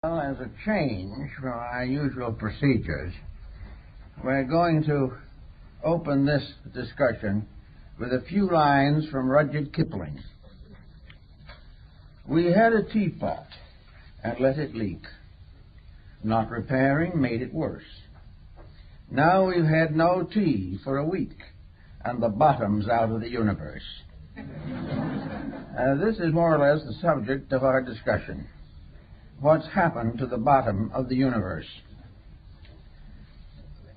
Well, as a change from our usual procedures, we're going to open this discussion with a few lines from Rudyard Kipling. We had a teapot and let it leak. Not repairing made it worse. Now we've had no tea for a week, and the bottom's out of the universe. This is more or less the subject of our discussion. What's happened to the bottom of the universe?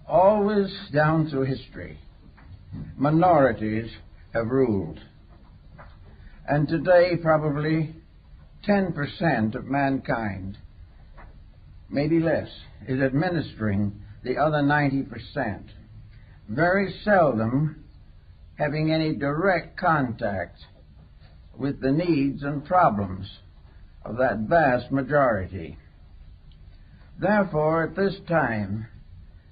Always down through history, minorities have ruled. And today, probably 10% of mankind, maybe less, is administering the other 90%, very seldom having any direct contact with the needs and problems of that vast majority. Therefore, at this time,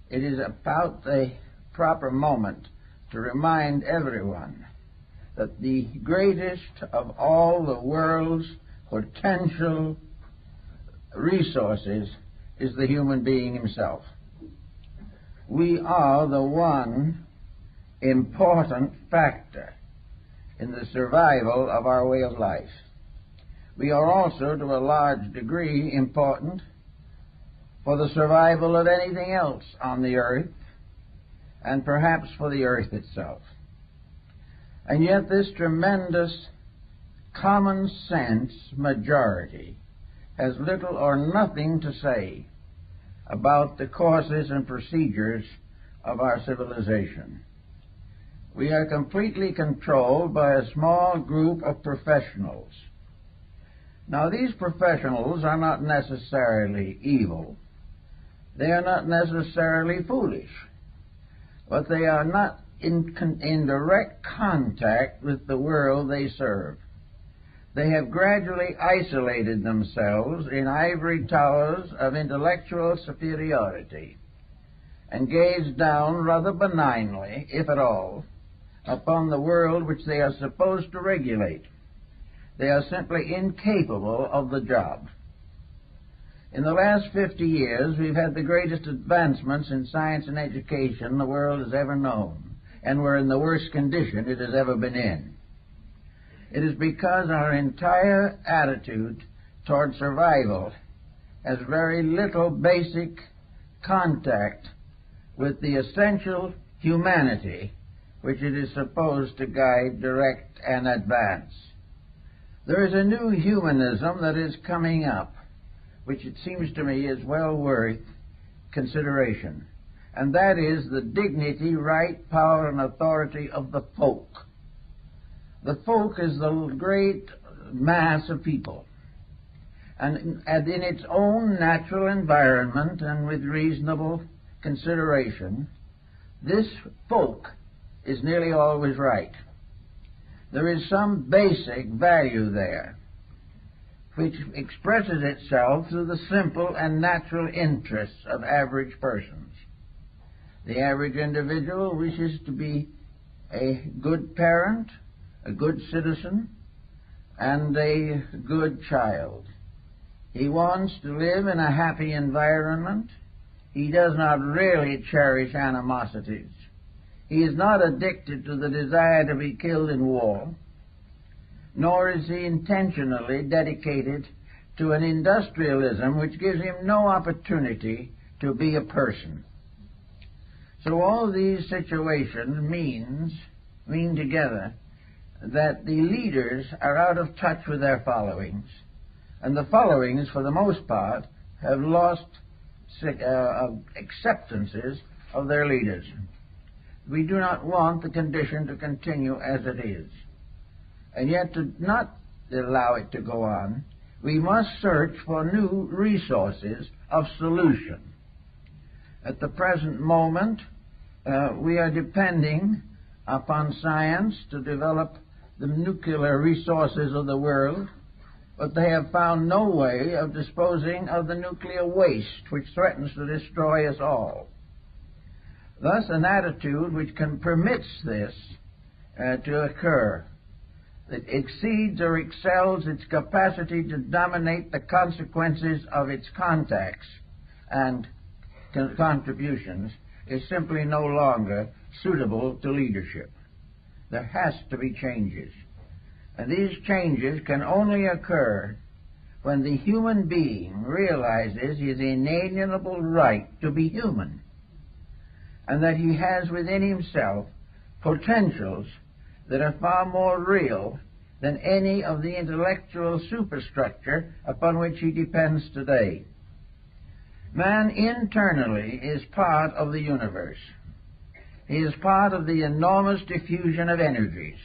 it is about the proper moment to remind everyone that the greatest of all the world's potential resources is the human being himself. We are the one important factor in the survival of our way of life. We are also, to a large degree, important for the survival of anything else on the earth, and perhaps for the earth itself. And yet this tremendous common sense majority has little or nothing to say about the courses and procedures of our civilization. We are completely controlled by a small group of professionals. Now, these professionals are not necessarily evil. They are not necessarily foolish. But they are not in direct contact with the world they serve. They have gradually isolated themselves in ivory towers of intellectual superiority and gaze down rather benignly, if at all, upon the world which they are supposed to regulate. They are simply incapable of the job. In the last 50 years, we've had the greatest advancements in science and education the world has ever known, and we're in the worst condition it has ever been in. It is because our entire attitude toward survival has very little basic contact with the essential humanity which it is supposed to guide, direct, and advance. There is a new humanism that is coming up, which it seems to me is well worth consideration, and that is the dignity, right, power, and authority of the folk. The folk is the great mass of people, and in its own natural environment and with reasonable consideration, this folk is nearly always right. There is some basic value there, which expresses itself through the simple and natural interests of average persons. The average individual wishes to be a good parent, a good citizen, and a good child. He wants to live in a happy environment. He does not really cherish animosities. He is not addicted to the desire to be killed in war, nor is he intentionally dedicated to an industrialism which gives him no opportunity to be a person. So all these situations mean together that the leaders are out of touch with their followings, and the followings, for the most part, have lost acceptances of their leaders. We do not want the condition to continue as it is. And yet, to not allow it to go on, we must search for new resources of solution. At the present moment, we are depending upon science to develop the nuclear resources of the world, but they have found no way of disposing of the nuclear waste which threatens to destroy us all. Thus, an attitude which permits this to occur that exceeds or excels its capacity to dominate the consequences of its contacts and contributions is simply no longer suitable to leadership. There has to be changes. And these changes can only occur when the human being realizes his inalienable right to be human, and that he has within himself potentials that are far more real than any of the intellectual superstructure upon which he depends today. Man internally is part of the universe. He is part of the enormous diffusion of energies.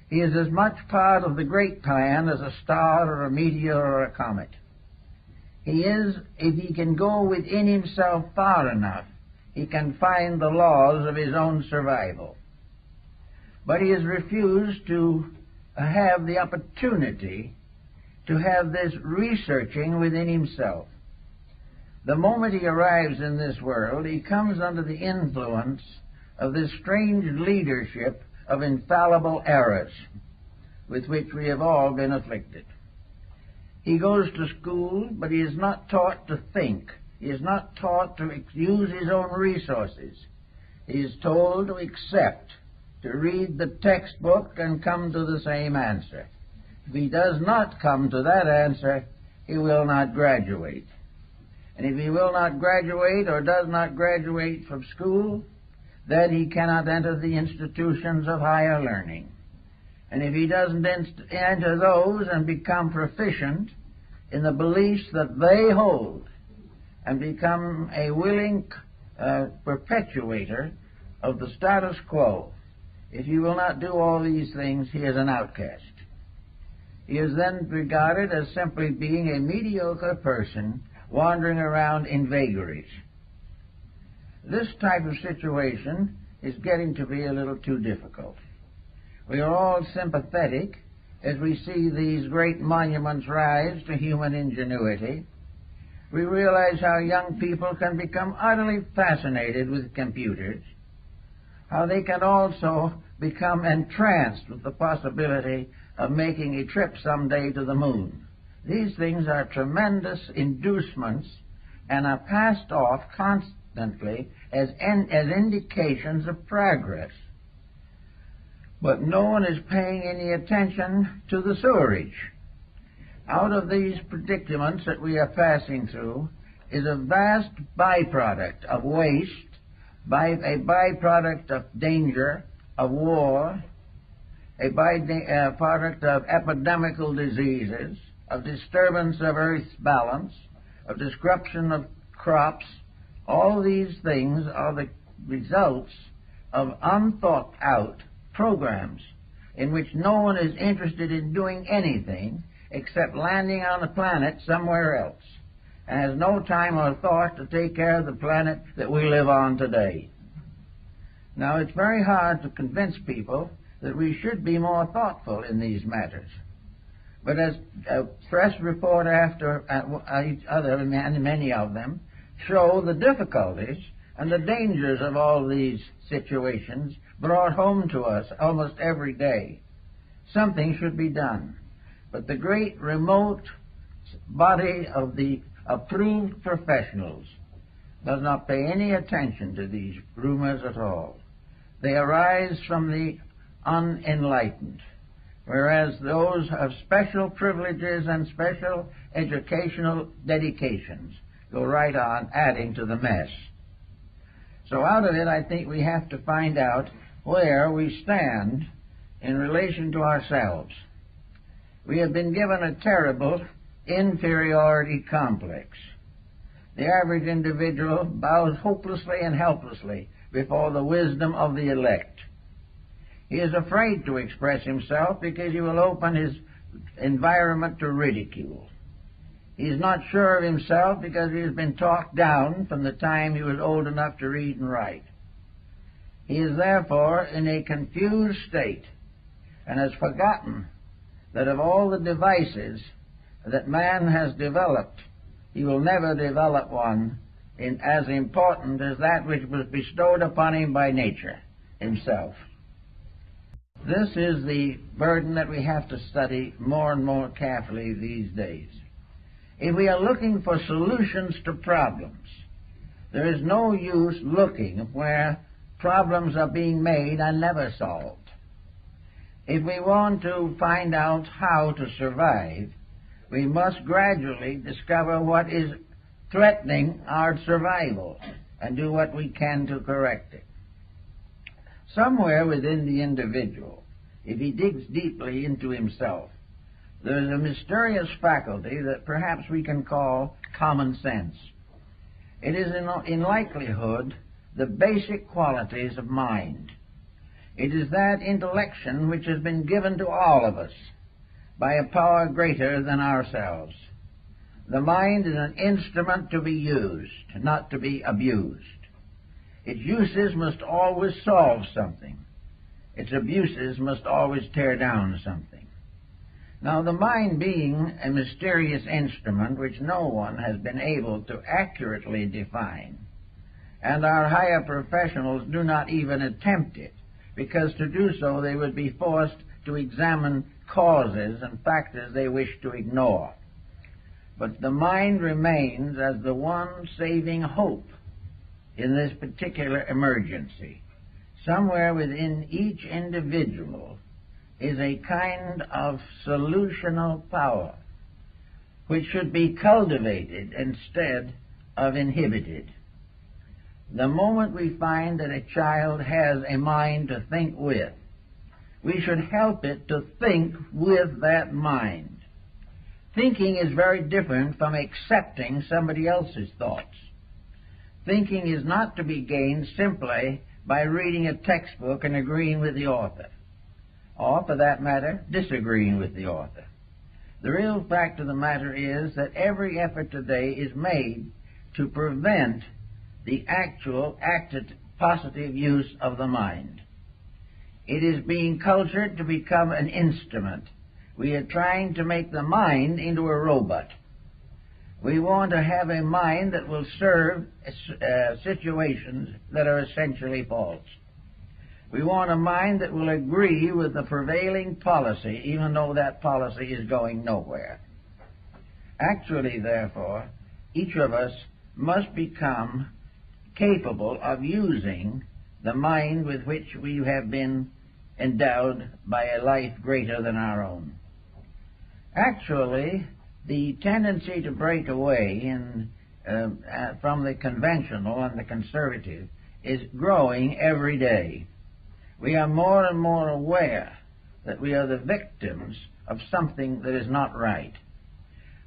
He is as much part of the great plan as a star or a meteor or a comet. He is, if he can go within himself far enough, he can find the laws of his own survival. But he has refused to have the opportunity to have this researching within himself. The moment he arrives in this world, he comes under the influence of this strange leadership of infallible errors with which we have all been afflicted. He goes to school, but he is not taught to think. He is not taught to use his own resources. He is told to accept, to read the textbook and come to the same answer. If he does not come to that answer, he will not graduate. And if he will not graduate or does not graduate from school, then he cannot enter the institutions of higher learning. And if he doesn't enter those and become proficient in the beliefs that they hold and become a willing perpetuator of the status quo, if he will not do all these things, he is an outcast. He is then regarded as simply being a mediocre person wandering around in vagaries. This type of situation is getting to be a little too difficult. We are all sympathetic as we see these great monuments rise to human ingenuity. We realize how young people can become utterly fascinated with computers, how they can also become entranced with the possibility of making a trip someday to the moon. These things are tremendous inducements and are passed off constantly as indications of progress. But no one is paying any attention to the sewerage. Out of these predicaments that we are passing through is a vast byproduct of waste, a byproduct of danger, of war, a byproduct of epidemical diseases, of disturbance of Earth's balance, of disruption of crops. All these things are the results of unthought-out programs in which no one is interested in doing anything except landing on a planet somewhere else, and has no time or thought to take care of the planet that we live on today. Now, it's very hard to convince people that we should be more thoughtful in these matters. But as press report after each other, and many of them, show the difficulties and the dangers of all these situations brought home to us almost every day. Something should be done. But the great remote body of the approved professionals does not pay any attention to these rumors at all. They arise from the unenlightened, whereas those of special privileges and special educational dedications go right on adding to the mess. So out of it, I think we have to find out where we stand in relation to ourselves. We have been given a terrible inferiority complex. The average individual bows hopelessly and helplessly before the wisdom of the elect. He is afraid to express himself because he will open his environment to ridicule. He is not sure of himself because he has been talked down from the time he was old enough to read and write. He is therefore in a confused state and has forgotten that of all the devices that man has developed, he will never develop one as important as that which was bestowed upon him by nature himself. This is the burden that we have to study more and more carefully these days. If we are looking for solutions to problems, there is no use looking where problems are being made and never solved. If we want to find out how to survive, we must gradually discover what is threatening our survival and do what we can to correct it. Somewhere within the individual, if he digs deeply into himself, there is a mysterious faculty that perhaps we can call common sense. It is in likelihood the basic qualities of mind. It is that intellection which has been given to all of us by a power greater than ourselves. The mind is an instrument to be used, not to be abused. Its uses must always solve something. Its abuses must always tear down something. Now, the mind being a mysterious instrument which no one has been able to accurately define, and our higher professionals do not even attempt it, because to do so they would be forced to examine causes and factors they wish to ignore. But the mind remains as the one saving hope in this particular emergency. Somewhere within each individual is a kind of solutional power which should be cultivated instead of inhibited. The moment we find that a child has a mind to think with, we should help it to think with that mind. Thinking is very different from accepting somebody else's thoughts. Thinking is not to be gained simply by reading a textbook and agreeing with the author, or, for that matter, disagreeing with the author. The real fact of the matter is that every effort today is made to prevent the actual active positive use of the mind. It is being cultured to become an instrument. We are trying to make the mind into a robot. We want to have a mind that will serve situations that are essentially false. We want a mind that will agree with the prevailing policy, even though that policy is going nowhere. Actually, therefore, each of us must become capable of using the mind with which we have been endowed by a life greater than our own. Actually, the tendency to break away from the conventional and the conservative is growing every day. We are more and more aware that we are the victims of something that is not right.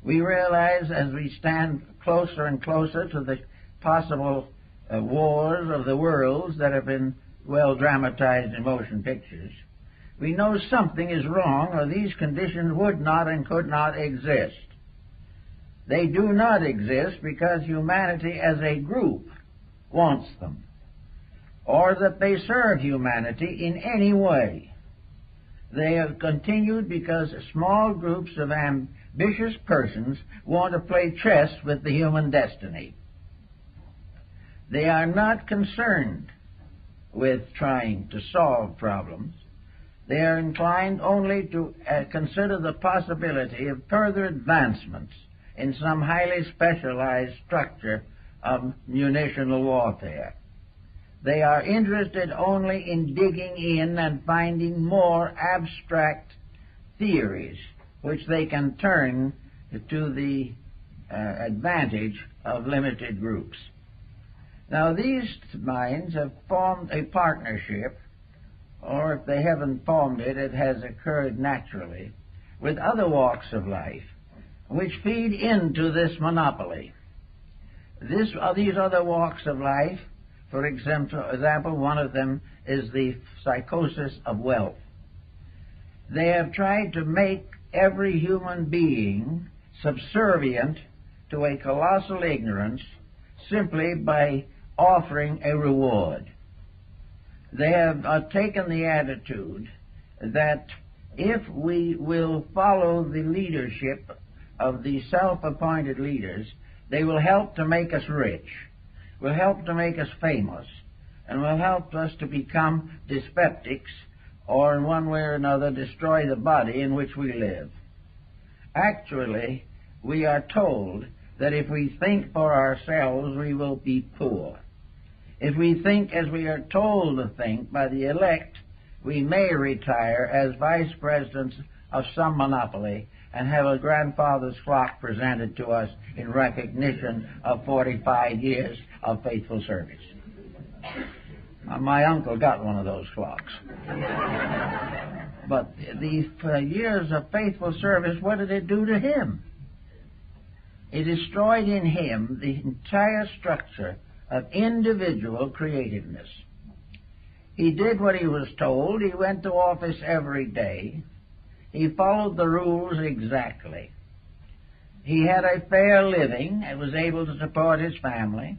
We realize as we stand closer and closer to the possible wars of the worlds that have been well dramatized in motion pictures, we know something is wrong, or these conditions would not and could not exist. They do not exist because humanity as a group wants them, or that they serve humanity in any way. They have continued because small groups of ambitious persons want to play chess with the human destiny. They are not concerned with trying to solve problems. They are inclined only to consider the possibility of further advancements in some highly specialized structure of munitional warfare. They are interested only in digging in and finding more abstract theories which they can turn to the advantage of limited groups. Now, these minds have formed a partnership, or if they haven't formed it, it has occurred naturally, with other walks of life, which feed into this monopoly. These other walks of life, for example, one of them is the psychosis of wealth. They have tried to make every human being subservient to a colossal ignorance simply by offering a reward. They have taken the attitude that if we will follow the leadership of the self-appointed leaders, they will help to make us rich, will help to make us famous, and will help us to become dyspeptics or in one way or another destroy the body in which we live. Actually, we are told that if we think for ourselves, we will be poor. If we think as we are told to think by the elect, we may retire as vice presidents of some monopoly and have a grandfather's clock presented to us in recognition of 45 years of faithful service. My uncle got one of those clocks. But these years of faithful service, what did it do to him? It destroyed in him the entire structure of individual creativeness. He did what he was told. He went to office every day. He followed the rules exactly. He had a fair living and was able to support his family.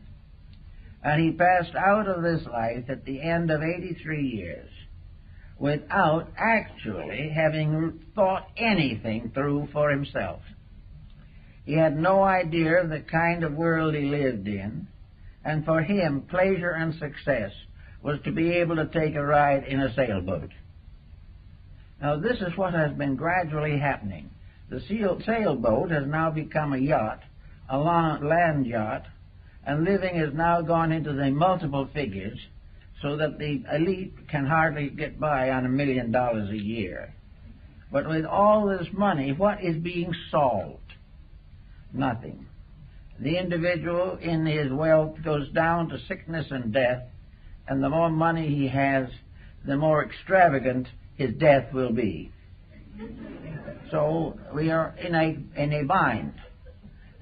And he passed out of this life at the end of 83 years without actually having thought anything through for himself. He had no idea of the kind of world he lived in, and for him, pleasure and success was to be able to take a ride in a sailboat. Now, this is what has been gradually happening. The sailboat has now become a yacht, a land yacht, and living has now gone into the multiple figures so that the elite can hardly get by on $1 million a year. But with all this money, what is being solved? Nothing. The individual in his wealth goes down to sickness and death, and the more money he has, the more extravagant his death will be. So we are in a bind.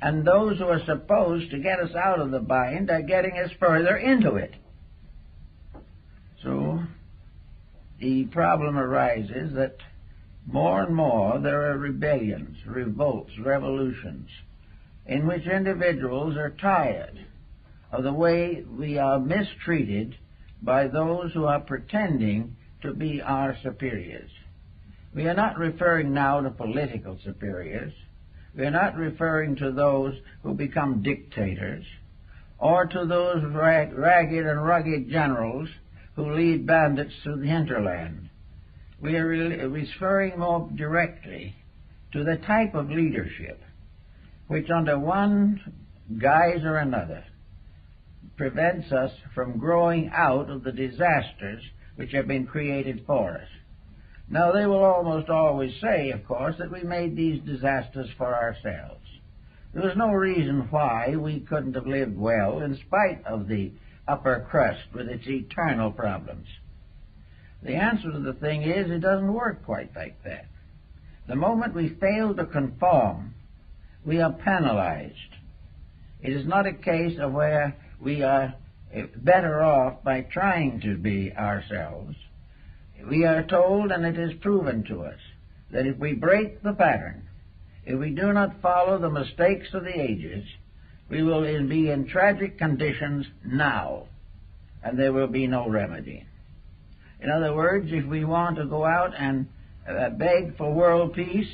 And those who are supposed to get us out of the bind are getting us further into it. So the problem arises that more and more there are rebellions, revolts, revolutions, in which individuals are tired of the way we are mistreated by those who are pretending to be our superiors. We are not referring now to political superiors. We are not referring to those who become dictators or to those ragged and rugged generals who lead bandits through the hinterland. We are referring more directly to the type of leadership which under one guise or another prevents us from growing out of the disasters which have been created for us. Now, they will almost always say, of course, that we made these disasters for ourselves. There was no reason why we couldn't have lived well in spite of the upper crust with its eternal problems. The answer to the thing is it doesn't work quite like that. The moment we fail to conform, we are penalized. It is not a case of where we are better off by trying to be ourselves. We are told, and it is proven to us, that if we break the pattern, if we do not follow the mistakes of the ages, we will be in tragic conditions now, and there will be no remedy. In other words, if we want to go out and beg for world peace,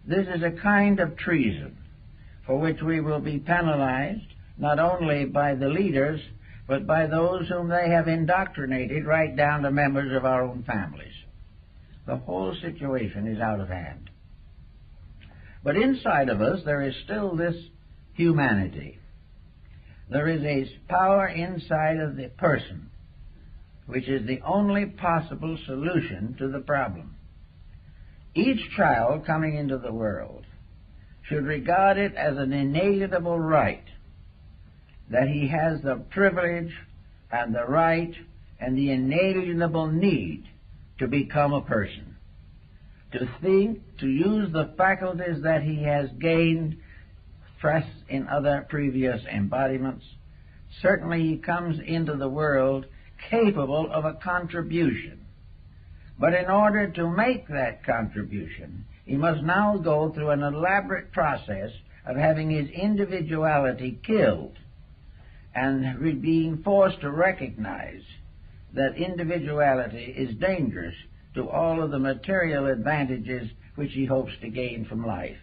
this is a kind of treason for which we will be penalized not only by the leaders, but by those whom they have indoctrinated right down to members of our own families. The whole situation is out of hand. But inside of us there is still this humanity. There is a power inside of the person which is the only possible solution to the problem. Each child coming into the world should regard it as an inalienable right that he has the privilege and the right and the inalienable need to become a person, to think, to use the faculties that he has gained fresh in other previous embodiments. Certainly he comes into the world capable of a contribution. But in order to make that contribution, he must now go through an elaborate process of having his individuality killed and being forced to recognize that individuality is dangerous to all of the material advantages which he hopes to gain from life.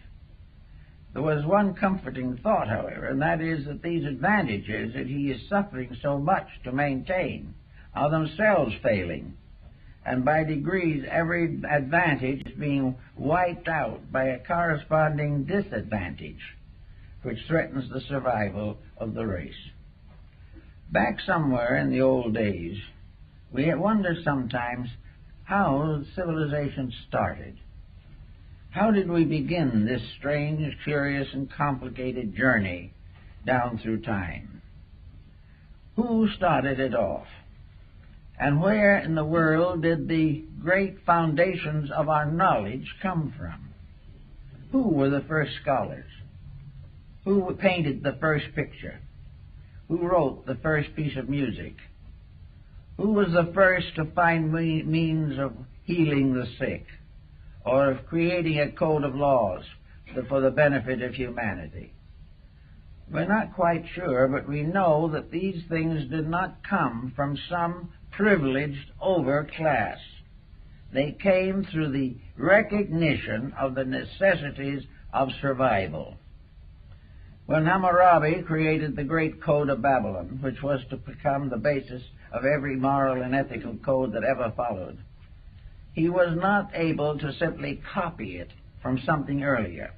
There was one comforting thought, however, and that is that these advantages that he is suffering so much to maintain are themselves failing. and by degrees every advantage is being wiped out by a corresponding disadvantage, which threatens the survival of the race. Back somewhere in the old days, we wonder sometimes how civilization started. How did we begin this strange, curious, and complicated journey down through time? Who started it off? And where in the world did the great foundations of our knowledge come from? Who were the first scholars? Who painted the first picture? Who wrote the first piece of music? Who was the first to find means of healing the sick, or of creating a code of laws for the benefit of humanity? We're not quite sure, but we know that these things did not come from some privileged overclass. They came through the recognition of the necessities of survival. When Hammurabi created the Great Code of Babylon, which was to become the basis of every moral and ethical code that ever followed, he was not able to simply copy it from something earlier.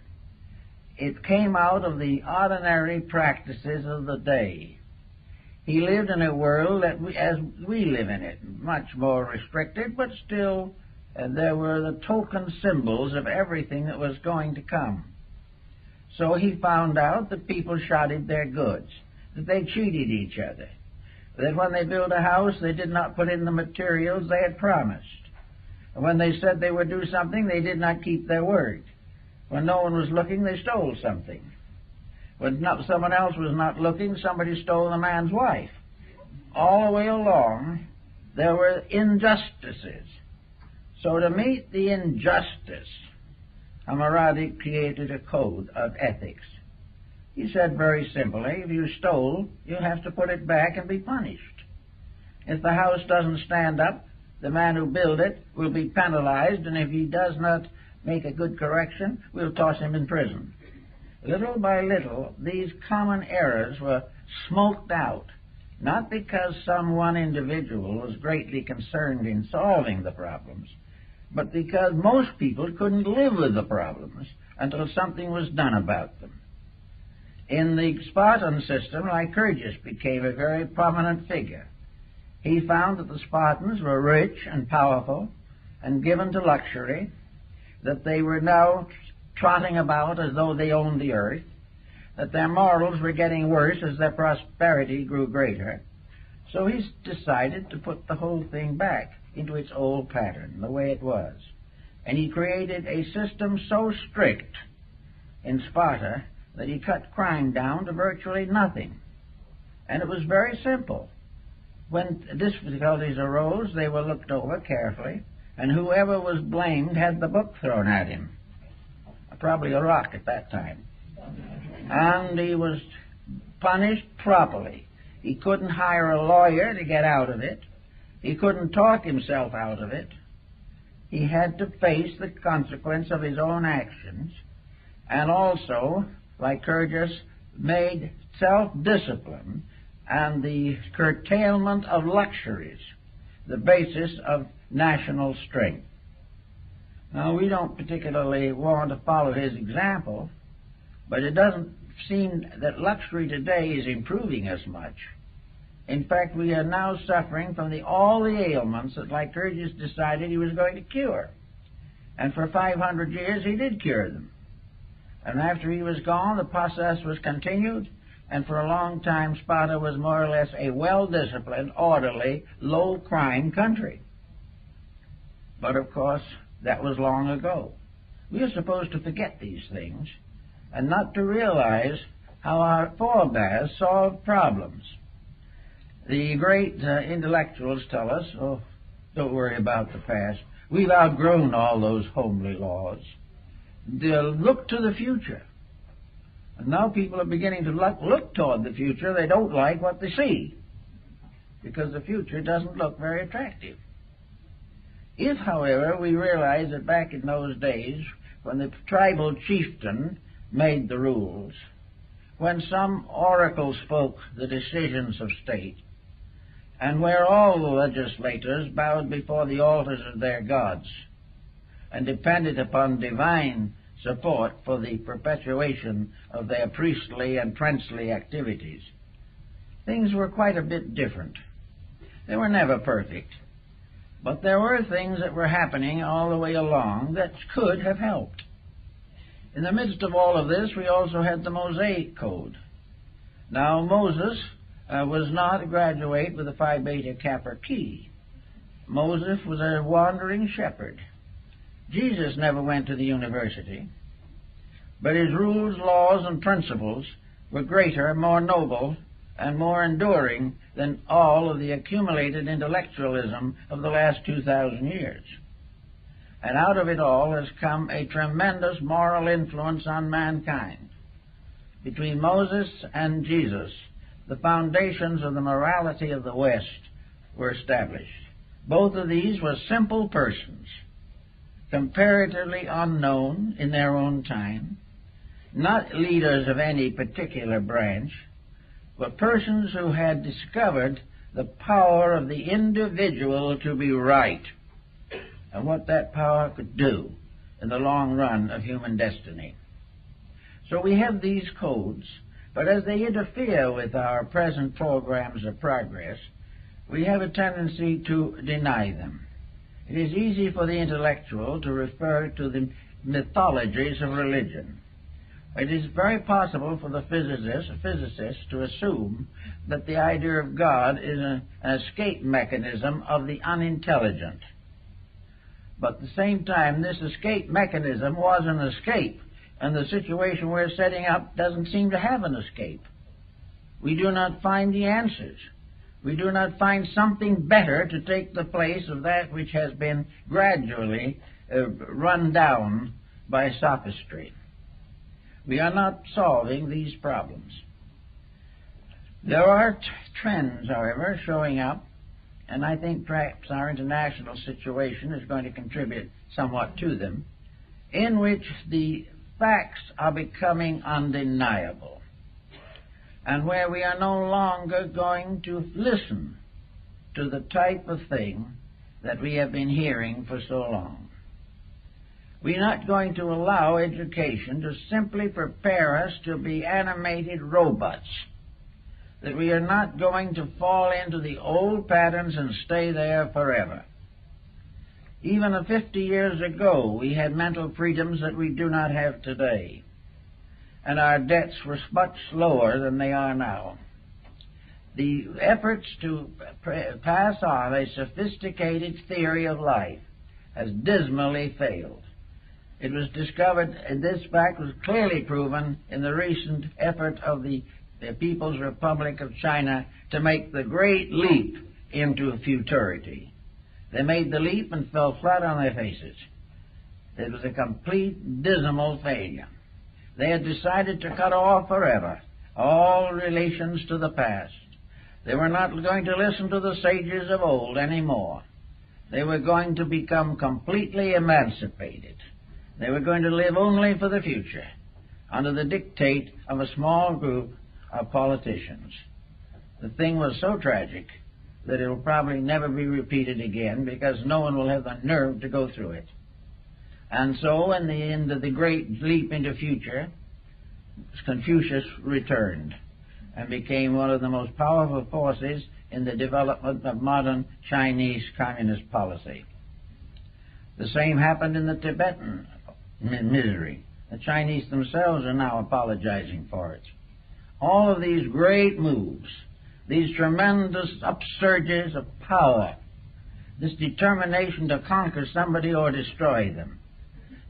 It came out of the ordinary practices of the day. He lived in a world as we live in it, much more restricted, but still there were the token symbols of everything that was going to come. So he found out that people shoddied their goods, that they cheated each other, that when they built a house they did not put in the materials they had promised. And when they said they would do something, they did not keep their word. When no one was looking, they stole something. When someone else was not looking, somebody stole the man's wife. All the way along, there were injustices. So to meet the injustice, Hammurabi created a code of ethics. He said very simply, if you stole, you have to put it back and be punished. If the house doesn't stand up, the man who built it will be penalized, and if he does not make a good correction, we'll toss him in prison. Little by little, these common errors were smoked out, not because some one individual was greatly concerned in solving the problems, but because most people couldn't live with the problems until something was done about them. In the Spartan system, Lycurgus became a very prominent figure. He found that the Spartans were rich and powerful and given to luxury, that they were now trotting about as though they owned the earth, that their morals were getting worse as their prosperity grew greater. So he decided to put the whole thing back into its old pattern, the way it was. And he created a system so strict in Sparta that he cut crime down to virtually nothing. And it was very simple. When difficulties arose, they were looked over carefully, and whoever was blamed had the book thrown at him. Probably a rock at that time. And he was punished properly. He couldn't hire a lawyer to get out of it. He couldn't talk himself out of it. He had to face the consequence of his own actions. And also, Lycurgus made self-discipline and the curtailment of luxuries the basis of national strength. Now, we don't particularly want to follow his example, but it doesn't seem that luxury today is improving as much. In fact, we are now suffering from all the ailments that Lycurgus decided he was going to cure. And for 500 years he did cure them. And after he was gone, the process was continued, and for a long time Sparta was more or less a well-disciplined, orderly, low-crime country. But of course, that was long ago. We are supposed to forget these things and not to realize how our forebears solved problems. The great intellectuals tell us, oh, don't worry about the past. We've outgrown all those homely laws. They'll look to the future. And now people are beginning to look toward the future. They don't like what they see because the future doesn't look very attractive. If, however, we realize that back in those days, when the tribal chieftain made the rules, when some oracle spoke the decisions of state, and where all the legislators bowed before the altars of their gods and depended upon divine support for the perpetuation of their priestly and princely activities. Things were quite a bit different. They were never perfect, but there were things that were happening all the way along that could have helped. In the midst of all of this, we also had the Mosaic Code. Now, Moses was not a graduate with a Phi Beta Kappa key. Moses was a wandering shepherd. Jesus never went to the university, but his rules, laws, and principles were greater, more noble, and more enduring than all of the accumulated intellectualism of the last 2,000 years. And out of it all has come a tremendous moral influence on mankind. Between Moses and Jesus, the foundations of the morality of the West were established. Both of these were simple persons, comparatively unknown in their own time, not leaders of any particular branch, but persons who had discovered the power of the individual to be right and what that power could do in the long run of human destiny. So we have these codes, but as they interfere with our present programs of progress, we have a tendency to deny them. It is easy for the intellectual to refer to the mythologies of religion. It is very possible for the physicist to assume that the idea of God is an escape mechanism of the unintelligent. But at the same time, this escape mechanism was an escape, and the situation we're setting up doesn't seem to have an escape. We do not find the answers. We do not find something better to take the place of that which has been gradually run down by sophistry. We are not solving these problems. There are trends, however, showing up, and I think perhaps our international situation is going to contribute somewhat to them, in which the facts are becoming undeniable, and where we are no longer going to listen to the type of thing that we have been hearing for so long. We're not going to allow education to simply prepare us to be animated robots, that we are not going to fall into the old patterns and stay there forever. Even 50 years ago, we had mental freedoms that we do not have today, and our debts were much lower than they are now. The efforts to pass on a sophisticated theory of life has dismally failed. It was discovered, and this fact was clearly proven in the recent effort of the People's Republic of China to make the great leap into futurity. They made the leap and fell flat on their faces. It was a complete, dismal failure. They had decided to cut off forever all relations to the past. They were not going to listen to the sages of old anymore. They were going to become completely emancipated. They were going to live only for the future, under the dictate of a small group of politicians. The thing was so tragic that it will probably never be repeated again, because no one will have the nerve to go through it. And so, in the end of the great leap into future, Confucius returned and became one of the most powerful forces in the development of modern Chinese communist policy. The same happened in the Tibetan misery. The Chinese themselves are now apologizing for it. All of these great moves, these tremendous upsurges of power, this determination to conquer somebody or destroy them,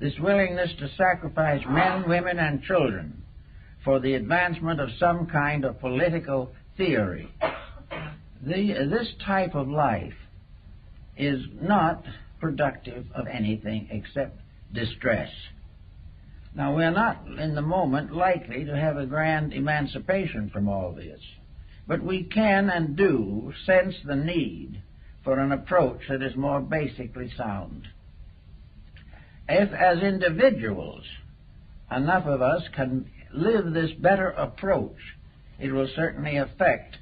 this willingness to sacrifice men, women, and children for the advancement of some kind of political theory. This type of life is not productive of anything except distress. Now, we're not in the moment likely to have a grand emancipation from all this, but we can and do sense the need for an approach that is more basically sound. If, as individuals, enough of us can live this better approach, it will certainly affect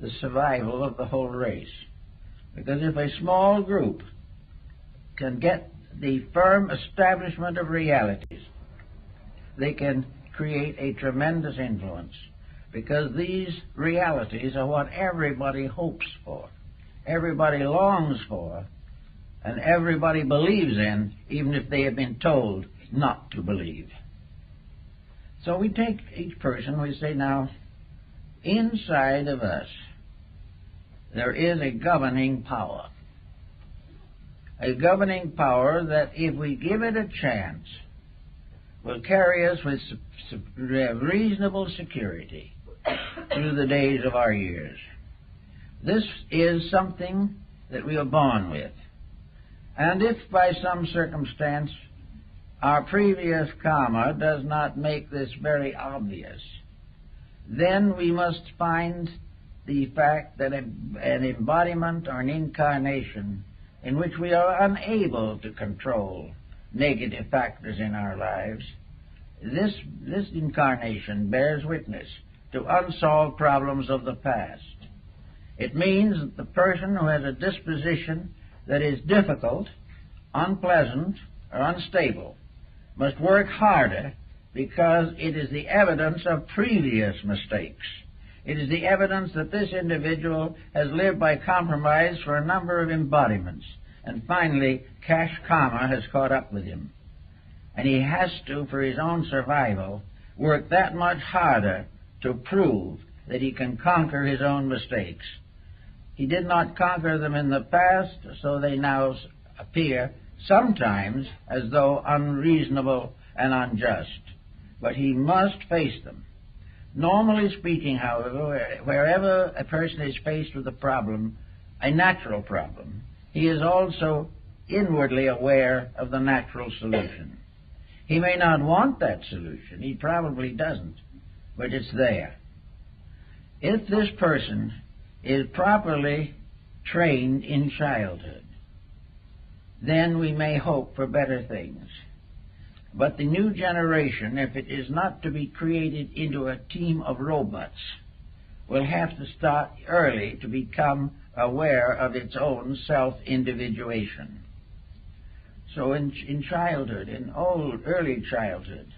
the survival of the whole race. Because if a small group can get the firm establishment of realities, they can create a tremendous influence, because these realities are what everybody hopes for, everybody longs for, and everybody believes in, even if they have been told not to believe. So we take each person, we say, now, inside of us, there is a governing power. A governing power that, if we give it a chance, will carry us with reasonable security through the days of our years. This is something that we are born with. And if by some circumstance our previous karma does not make this very obvious, then we must find the fact that an embodiment or an incarnation in which we are unable to control negative factors in our lives, this incarnation bears witness to unsolved problems of the past. It means that the person who has a disposition that is difficult, unpleasant, or unstable must work harder, because it is the evidence of previous mistakes. It is the evidence that this individual has lived by compromise for a number of embodiments, and finally cash karma has caught up with him. And he has to, for his own survival, work that much harder to prove that he can conquer his own mistakes. He did not conquer them in the past, so they now appear sometimes as though unreasonable and unjust. But he must face them. Normally speaking, however, wherever a person is faced with a problem, a natural problem, he is also inwardly aware of the natural solution. He may not want that solution, he probably doesn't, but it's there. If this person is properly trained in childhood, then we may hope for better things. But the new generation, if it is not to be created into a team of robots, will have to start early to become aware of its own self-individuation. So in childhood, in early childhood,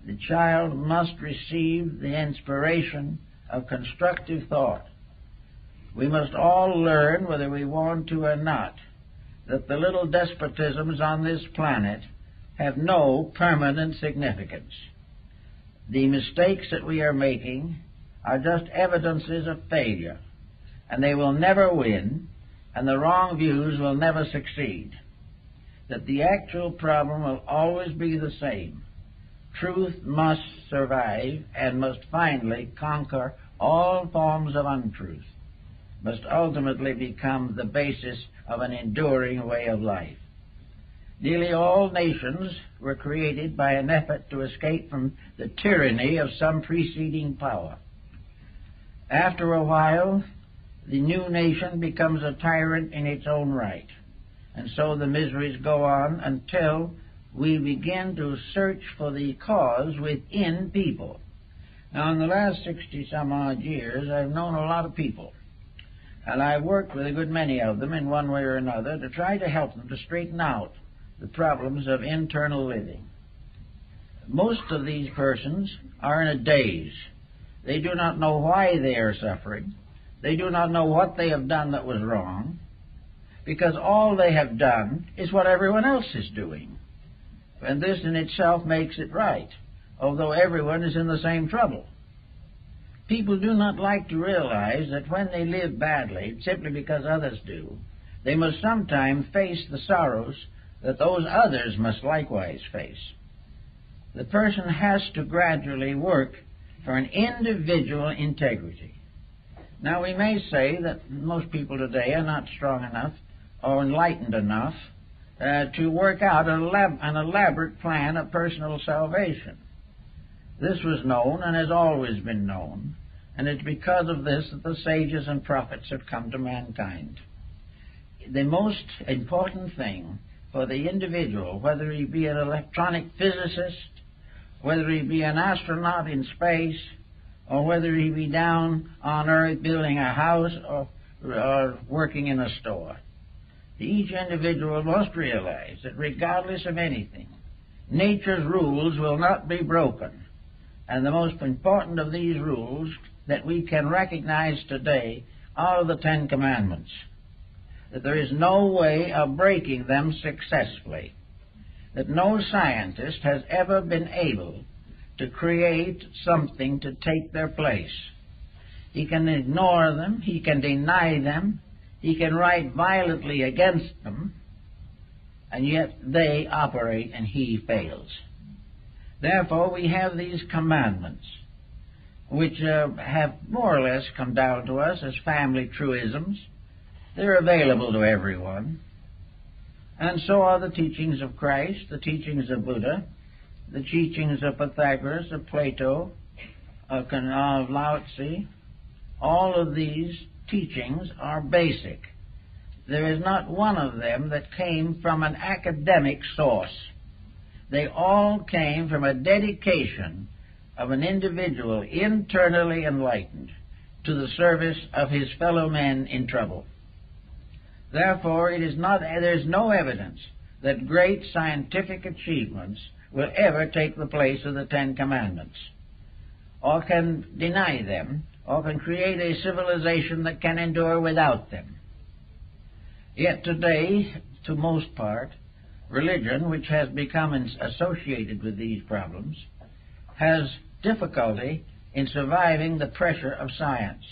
the child must receive the inspiration of constructive thought. We must all learn, whether we want to or not, that the little despotisms on this planet have no permanent significance. The mistakes that we are making are just evidences of failure, and they will never win, and the wrong views will never succeed. That the actual problem will always be the same. Truth must survive and must finally conquer all forms of untruth, must ultimately become the basis of an enduring way of life. Nearly all nations were created by an effort to escape from the tyranny of some preceding power. After a while, the new nation becomes a tyrant in its own right, and so the miseries go on until we begin to search for the cause within people. Now, in the last 60-some-odd years, I've known a lot of people, and I've worked with a good many of them in one way or another to try to help them to straighten out the problems of internal living. Most of these persons are in a daze. They do not know why they are suffering. They do not know what they have done that was wrong, because all they have done is what everyone else is doing. And this in itself makes it right, although everyone is in the same trouble. People do not like to realize that when they live badly, simply because others do, they must sometime face the sorrows that those others must likewise face. The person has to gradually work for an individual integrity. Now, we may say that most people today are not strong enough or enlightened enough to work out an elaborate plan of personal salvation. This was known and has always been known, and it's because of this that the sages and prophets have come to mankind. The most important thing for the individual, whether he be an electronic physicist, whether he be an astronaut in space, or whether he be down on earth building a house or working in a store. Each individual must realize that regardless of anything, nature's rules will not be broken. And the most important of these rules that we can recognize today are the Ten Commandments. That there is no way of breaking them successfully. That no scientist has ever been able to create something to take their place. He can ignore them, he can deny them, he can write violently against them, and yet they operate and he fails. Therefore, we have these commandments, which have more or less come down to us as family truisms. They're available to everyone. And so are the teachings of Christ, the teachings of Buddha, the teachings of Pythagoras, of Plato, of Lao Tzu. All of these teachings are basic. There is not one of them that came from an academic source. They all came from a dedication of an individual internally enlightened to the service of his fellow men in trouble. Therefore, there is no evidence that great scientific achievements will ever take the place of the Ten Commandments, or can deny them, or can create a civilization that can endure without them. Yet today, to most part, religion, which has become associated with these problems, has difficulty in surviving the pressure of science.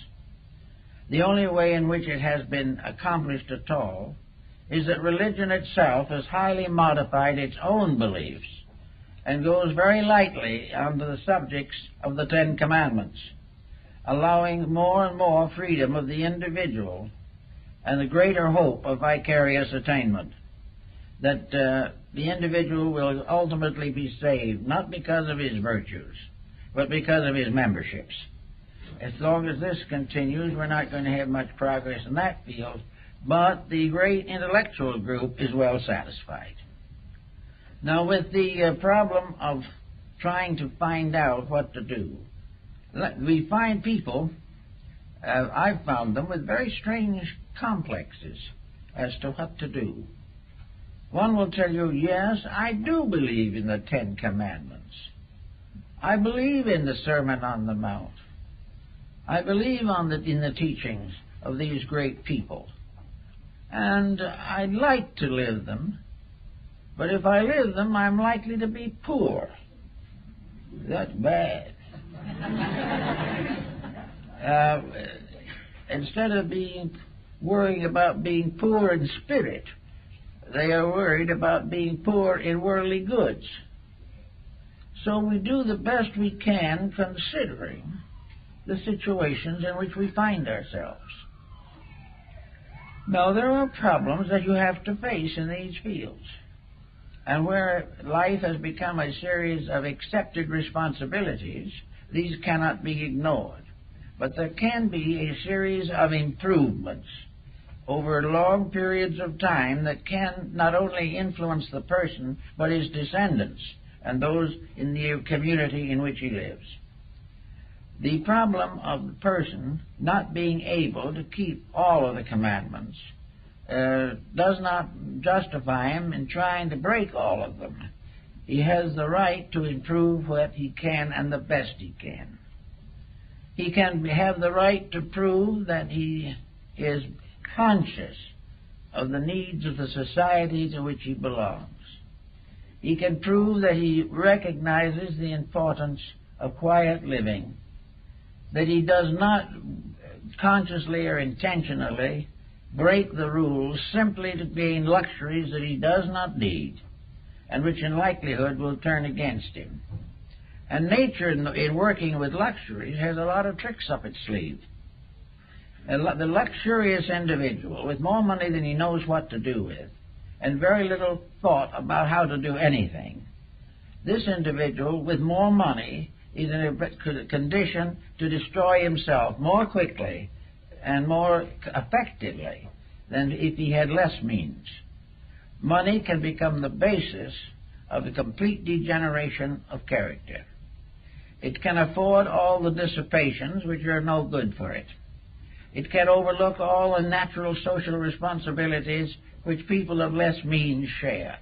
The only way in which it has been accomplished at all is that religion itself has highly modified its own beliefs and goes very lightly onto the subjects of the Ten Commandments, allowing more and more freedom of the individual and the greater hope of vicarious attainment, that the individual will ultimately be saved, not because of his virtues, but because of his memberships. As long as this continues, we're not going to have much progress in that field, but the great intellectual group is well satisfied. Now, with the problem of trying to find out what to do, we find people, I've found them with very strange complexes as to what to do. One will tell you, yes, I do believe in the Ten Commandments. I believe in the Sermon on the Mount. I believe in the teachings of these great people. And I'd like to live them, but if I live them, I'm likely to be poor. That's bad. Instead of worrying about being poor in spirit, they are worried about being poor in worldly goods. So we do the best we can considering the situations in which we find ourselves. Now, there are problems that you have to face in these fields, and where life has become a series of accepted responsibilities, these cannot be ignored. But there can be a series of improvements over long periods of time that can not only influence the person, but his descendants and those in the community in which he lives. The problem of the person not being able to keep all of the commandments does not justify him in trying to break all of them. He has the right to improve what he can and the best he can. He can have the right to prove that he is conscious of the needs of the society to which he belongs. He can prove that he recognizes the importance of quiet living, that he does not consciously or intentionally break the rules simply to gain luxuries that he does not need and which in likelihood will turn against him. And nature, in working with luxuries, has a lot of tricks up its sleeve. The luxurious individual, with more money than he knows what to do with, and very little thought about how to do anything, this individual with more money is in a condition to destroy himself more quickly and more effectively than if he had less means. Money can become the basis of the complete degeneration of character. It can afford all the dissipations which are no good for it. It can overlook all the natural social responsibilities which people of less means share.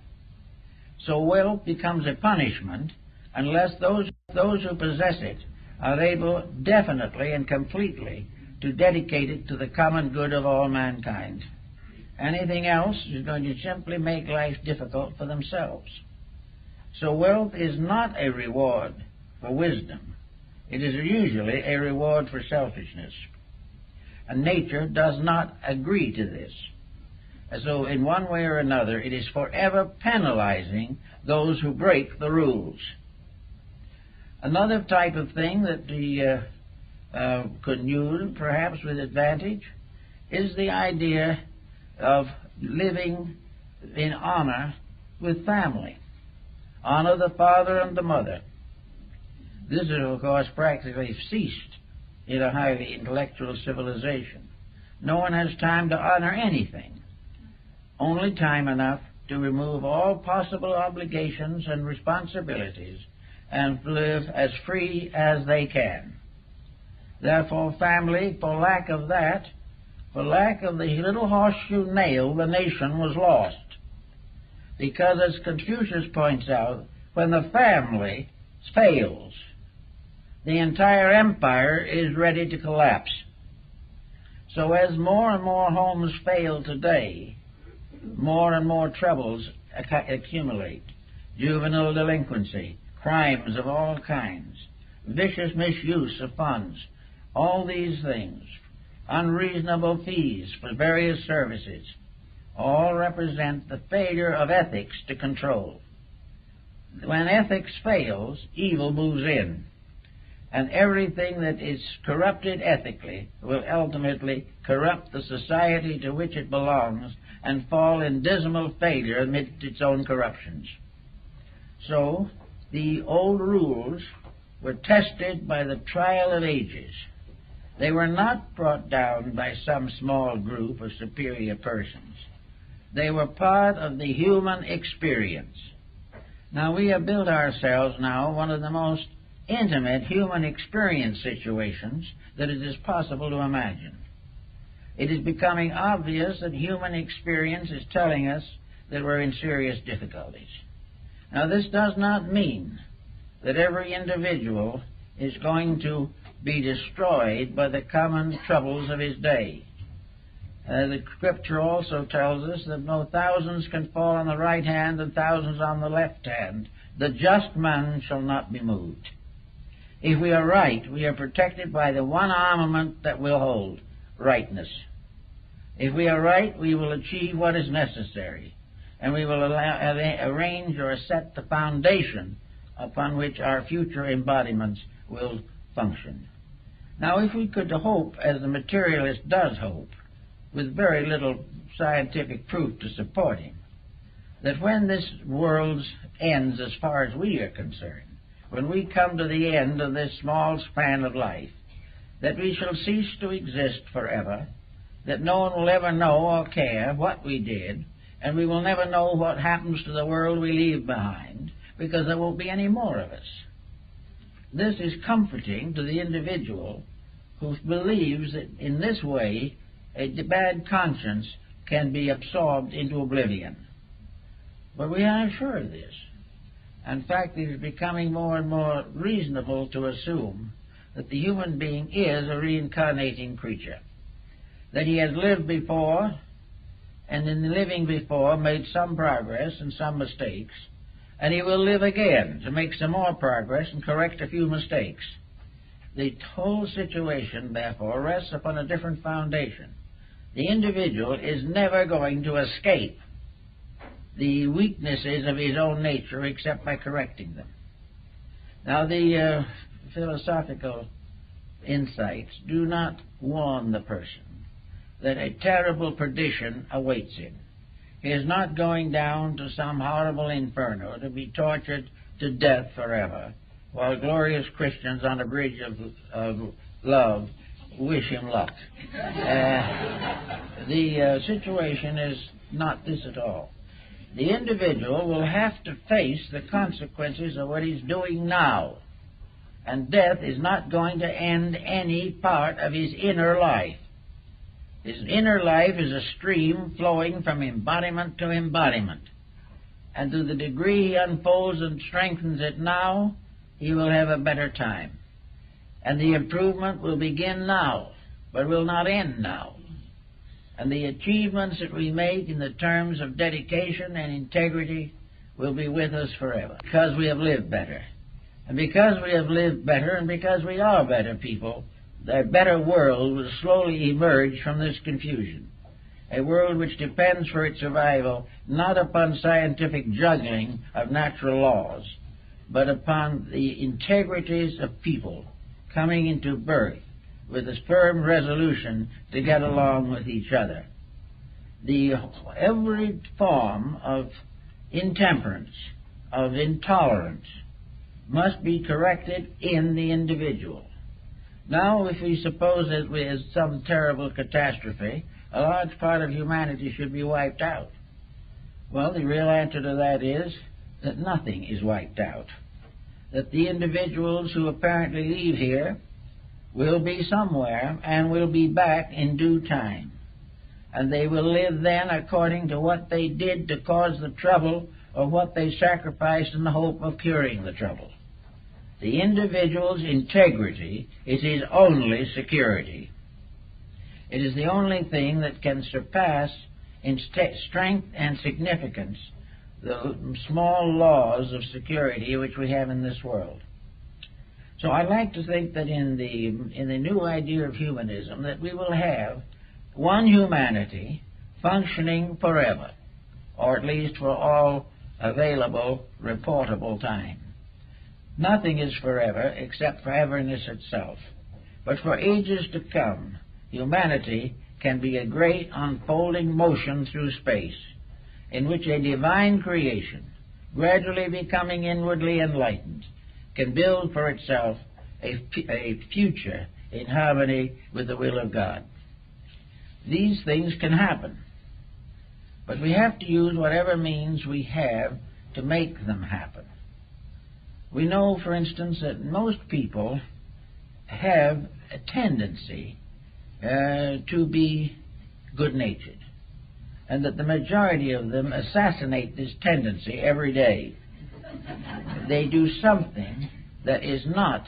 So wealth becomes a punishment unless those who possess it are able definitely and completely to dedicate it to the common good of all mankind. Anything else is going to simply make life difficult for themselves. So wealth is not a reward for wisdom. It is usually a reward for selfishness. And nature does not agree to this. So in one way or another, it is forever penalizing those who break the rules. Another type of thing that we could use, perhaps with advantage, is the idea of living in honor with family. Honor the father and the mother. This is, of course, practically ceased in a highly intellectual civilization. No one has time to honor anything. Only time enough to remove all possible obligations and responsibilities and live as free as they can. Therefore, family, for lack of that, for lack of the little horseshoe nail, the nation was lost. Because, as Confucius points out, when the family fails, the entire empire is ready to collapse. So as more and more homes fail today, more and more troubles accumulate. Juvenile delinquency, crimes of all kinds, vicious misuse of funds, all these things, unreasonable fees for various services, all represent the failure of ethics to control. When ethics fails, evil moves in, and everything that is corrupted ethically will ultimately corrupt the society to which it belongs and fall in dismal failure amidst its own corruptions. So, the old rules were tested by the trial of ages. They were not brought down by some small group of superior persons. They were part of the human experience. Now, we have built ourselves now one of the most intimate human experience situations that it is possible to imagine. It is becoming obvious that human experience is telling us that we're in serious difficulties. Now, this does not mean that every individual is going to be destroyed by the common troubles of his day. The Scripture also tells us that no thousands can fall on the right hand and thousands on the left hand. The just man shall not be moved. If we are right, we are protected by the one armament that will hold, rightness. If we are right, we will achieve what is necessary, and we will arrange or set the foundation upon which our future embodiments will function. Now, if we could hope, as the materialist does hope, with very little scientific proof to support him, that when this world ends as far as we are concerned, when we come to the end of this small span of life, that we shall cease to exist forever, that no one will ever know or care what we did, and we will never know what happens to the world we leave behind, because there won't be any more of us. This is comforting to the individual who believes that in this way a bad conscience can be absorbed into oblivion. But we are sure of this. In fact, it is becoming more and more reasonable to assume that the human being is a reincarnating creature, that he has lived before, and in living before made some progress and some mistakes, and he will live again to make some more progress and correct a few mistakes. The whole situation, therefore, rests upon a different foundation. The individual is never going to escape the weaknesses of his own nature except by correcting them. Now, the philosophical insights do not warn the person that a terrible perdition awaits him. He is not going down to some horrible inferno to be tortured to death forever, while glorious Christians on a bridge of love wish him luck. The situation is not this at all. The individual will have to face the consequences of what he's doing now. And death is not going to end any part of his inner life. His inner life is a stream flowing from embodiment to embodiment. And to the degree he unfolds and strengthens it now, he will have a better time. And the improvement will begin now, but will not end now. And the achievements that we make in the terms of dedication and integrity will be with us forever, because we have lived better. And because we have lived better, and because we are better people, a better world will slowly emerge from this confusion. A world which depends for its survival not upon scientific juggling of natural laws, but upon the integrities of people coming into birth with a firm resolution to get along with each other. Every form of intemperance, of intolerance, must be corrected in the individual. Now, if we suppose that with some terrible catastrophe, a large part of humanity should be wiped out, well, the real answer to that is that nothing is wiped out. That the individuals who apparently leave here will be somewhere and will be back in due time. And they will live then according to what they did to cause the trouble or what they sacrificed in the hope of curing the trouble. The individual's integrity is his only security. It is the only thing that can surpass in strength and significance the small laws of security which we have in this world. So I like to think that in the new idea of humanism that we will have one humanity functioning forever, or at least for all available reportable time. Nothing is forever except foreverness itself. But for ages to come, humanity can be a great unfolding motion through space, in which a divine creation, gradually becoming inwardly enlightened, can build for itself a future in harmony with the will of God. These things can happen, but we have to use whatever means we have to make them happen. We know, for instance, that most people have a tendency to be good-natured, and that the majority of them assassinate this tendency every day. They do something that is not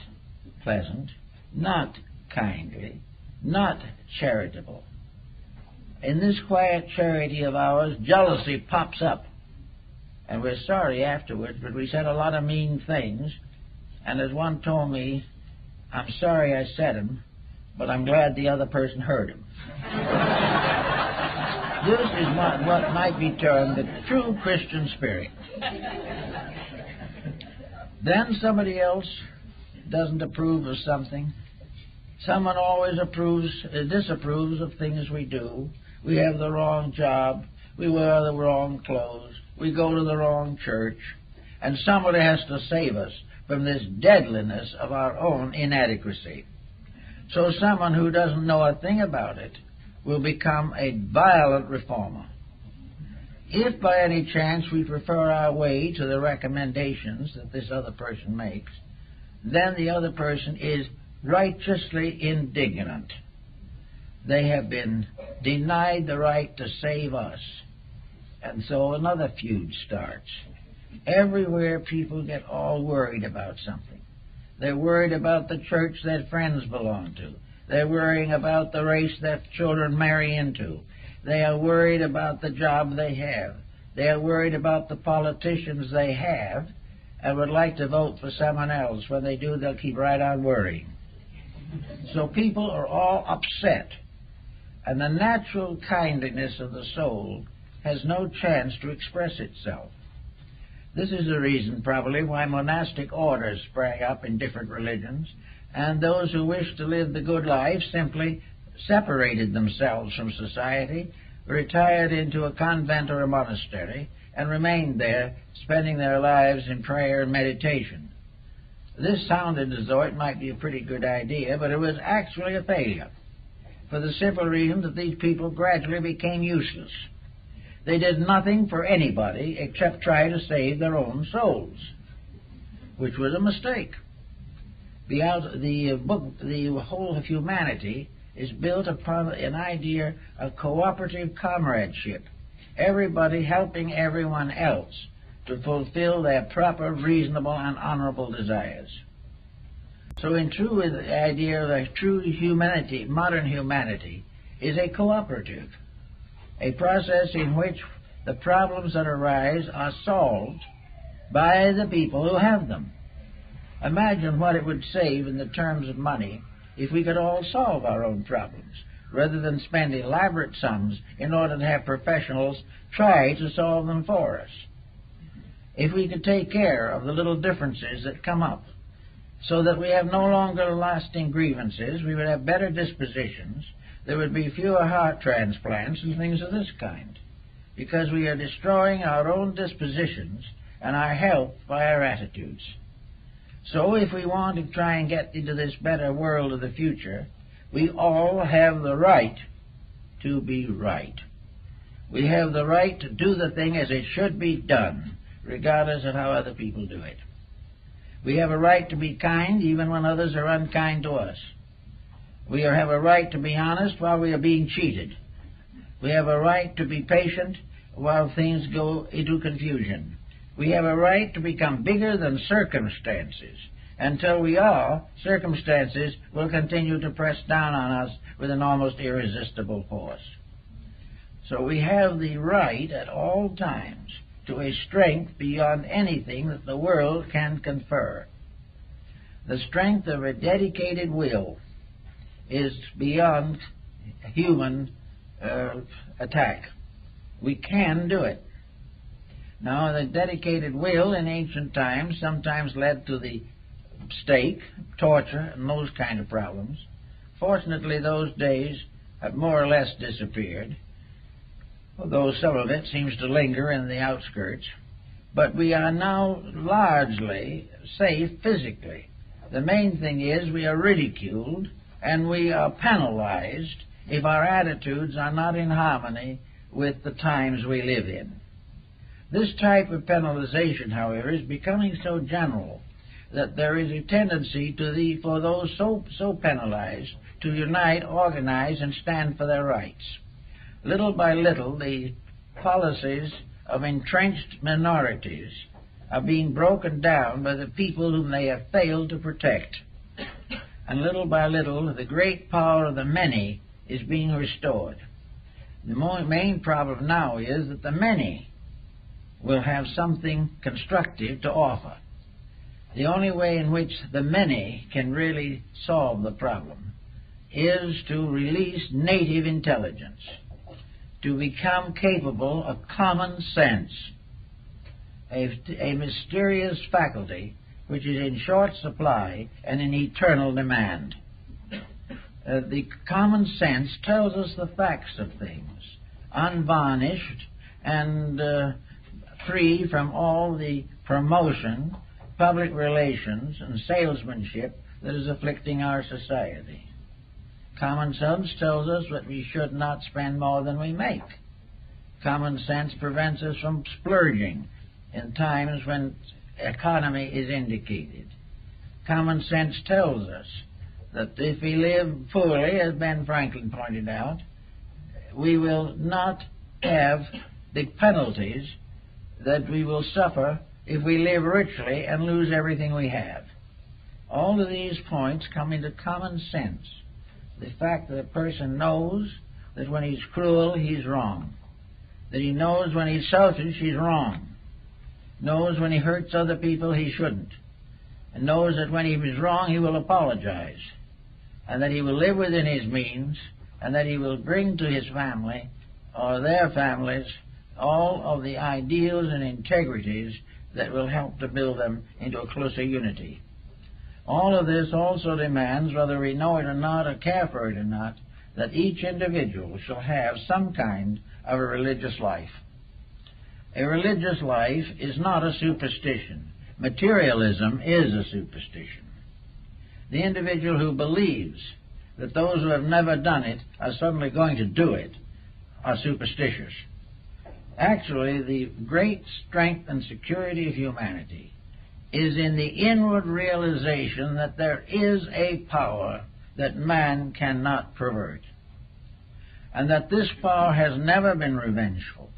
pleasant, not kindly, not charitable. In this quiet charity of ours, jealousy pops up. And we're sorry afterwards, but we said a lot of mean things. And as one told me, I'm sorry I said them, but I'm glad the other person heard them. This is what might be termed the true Christian spirit. Then somebody else doesn't approve of something. Someone always disapproves of things we do. We have the wrong job. We wear the wrong clothes. We go to the wrong church. And somebody has to save us from this deadliness of our own inadequacy. So someone who doesn't know a thing about it will become a violent reformer. If by any chance we prefer our way to the recommendations that this other person makes, then the other person is righteously indignant. They have been denied the right to save us. And so another feud starts. Everywhere people get all worried about something. They're worried about the church their friends belong to. They're worrying about the race their children marry into. They are worried about the job they have. They are worried about the politicians they have and would like to vote for someone else. When they do, they'll keep right on worrying. So people are all upset. And the natural kindliness of the soul has no chance to express itself. This is the reason, probably, why monastic orders sprang up in different religions, and those who wished to live the good life simply separated themselves from society, retired into a convent or a monastery, and remained there, spending their lives in prayer and meditation. This sounded as though it might be a pretty good idea, but it was actually a failure, for the simple reason that these people gradually became useless. They did nothing for anybody except try to save their own souls, which was a mistake. The whole of humanity is built upon an idea of cooperative comradeship, everybody helping everyone else to fulfill their proper, reasonable, and honorable desires. So in true, the idea of a true humanity, modern humanity, is a cooperative, a process in which the problems that arise are solved by the people who have them. Imagine what it would save in the terms of money if we could all solve our own problems, rather than spend elaborate sums in order to have professionals try to solve them for us. If we could take care of the little differences that come up, so that we have no longer lasting grievances, we would have better dispositions, there would be fewer heart transplants and things of this kind, because we are destroying our own dispositions and our health by our attitudes. So if we want to try and get into this better world of the future, we all have the right to be right. We have the right to do the thing as it should be done, regardless of how other people do it. We have a right to be kind even when others are unkind to us. We have a right to be honest while we are being cheated. We have a right to be patient while things go into confusion. We have a right to become bigger than circumstances. Until we are, circumstances will continue to press down on us with an almost irresistible force. So we have the right at all times to a strength beyond anything that the world can confer. The strength of a dedicated will is beyond human attack. We can do it. Now, the dedicated will in ancient times sometimes led to the stake, torture, and those kind of problems. Fortunately, those days have more or less disappeared, although some of it seems to linger in the outskirts. But we are now largely safe physically. The main thing is we are ridiculed and we are penalized if our attitudes are not in harmony with the times we live in. This type of penalization, however, is becoming so general that there is a tendency for those so penalized to unite, organize, and stand for their rights. Little by little, the policies of entrenched minorities are being broken down by the people whom they have failed to protect. And little by little, the great power of the many is being restored. The main problem now is that the many will have something constructive to offer. The only way in which the many can really solve the problem is to release native intelligence, to become capable of common sense, a mysterious faculty which is in short supply and in eternal demand. The common sense tells us the facts of things, unvarnished and free from all the promotion, public relations, and salesmanship that is afflicting our society. Common sense tells us that we should not spend more than we make. Common sense prevents us from splurging in times when economy is indicated. Common sense tells us that if we live poorly, as Ben Franklin pointed out, we will not have the penalties that we will suffer if we live richly and lose everything we have. All of these points come into common sense. The fact that a person knows that when he's cruel, he's wrong. That he knows when he's selfish, he's wrong. Knows when he hurts other people, he shouldn't. And knows that when he is wrong, he will apologize. And that he will live within his means, and that he will bring to his family, or their families, all of the ideals and integrities that will help to build them into a closer unity. All of this also demands, whether we know it or not, or care for it or not, that each individual shall have some kind of a religious life. A religious life is not a superstition. Materialism is a superstition. The individual who believes that those who have never done it are suddenly going to do it are superstitious. Actually, the great strength and security of humanity is in the inward realization that there is a power that man cannot pervert, and that this power has never been revengeful,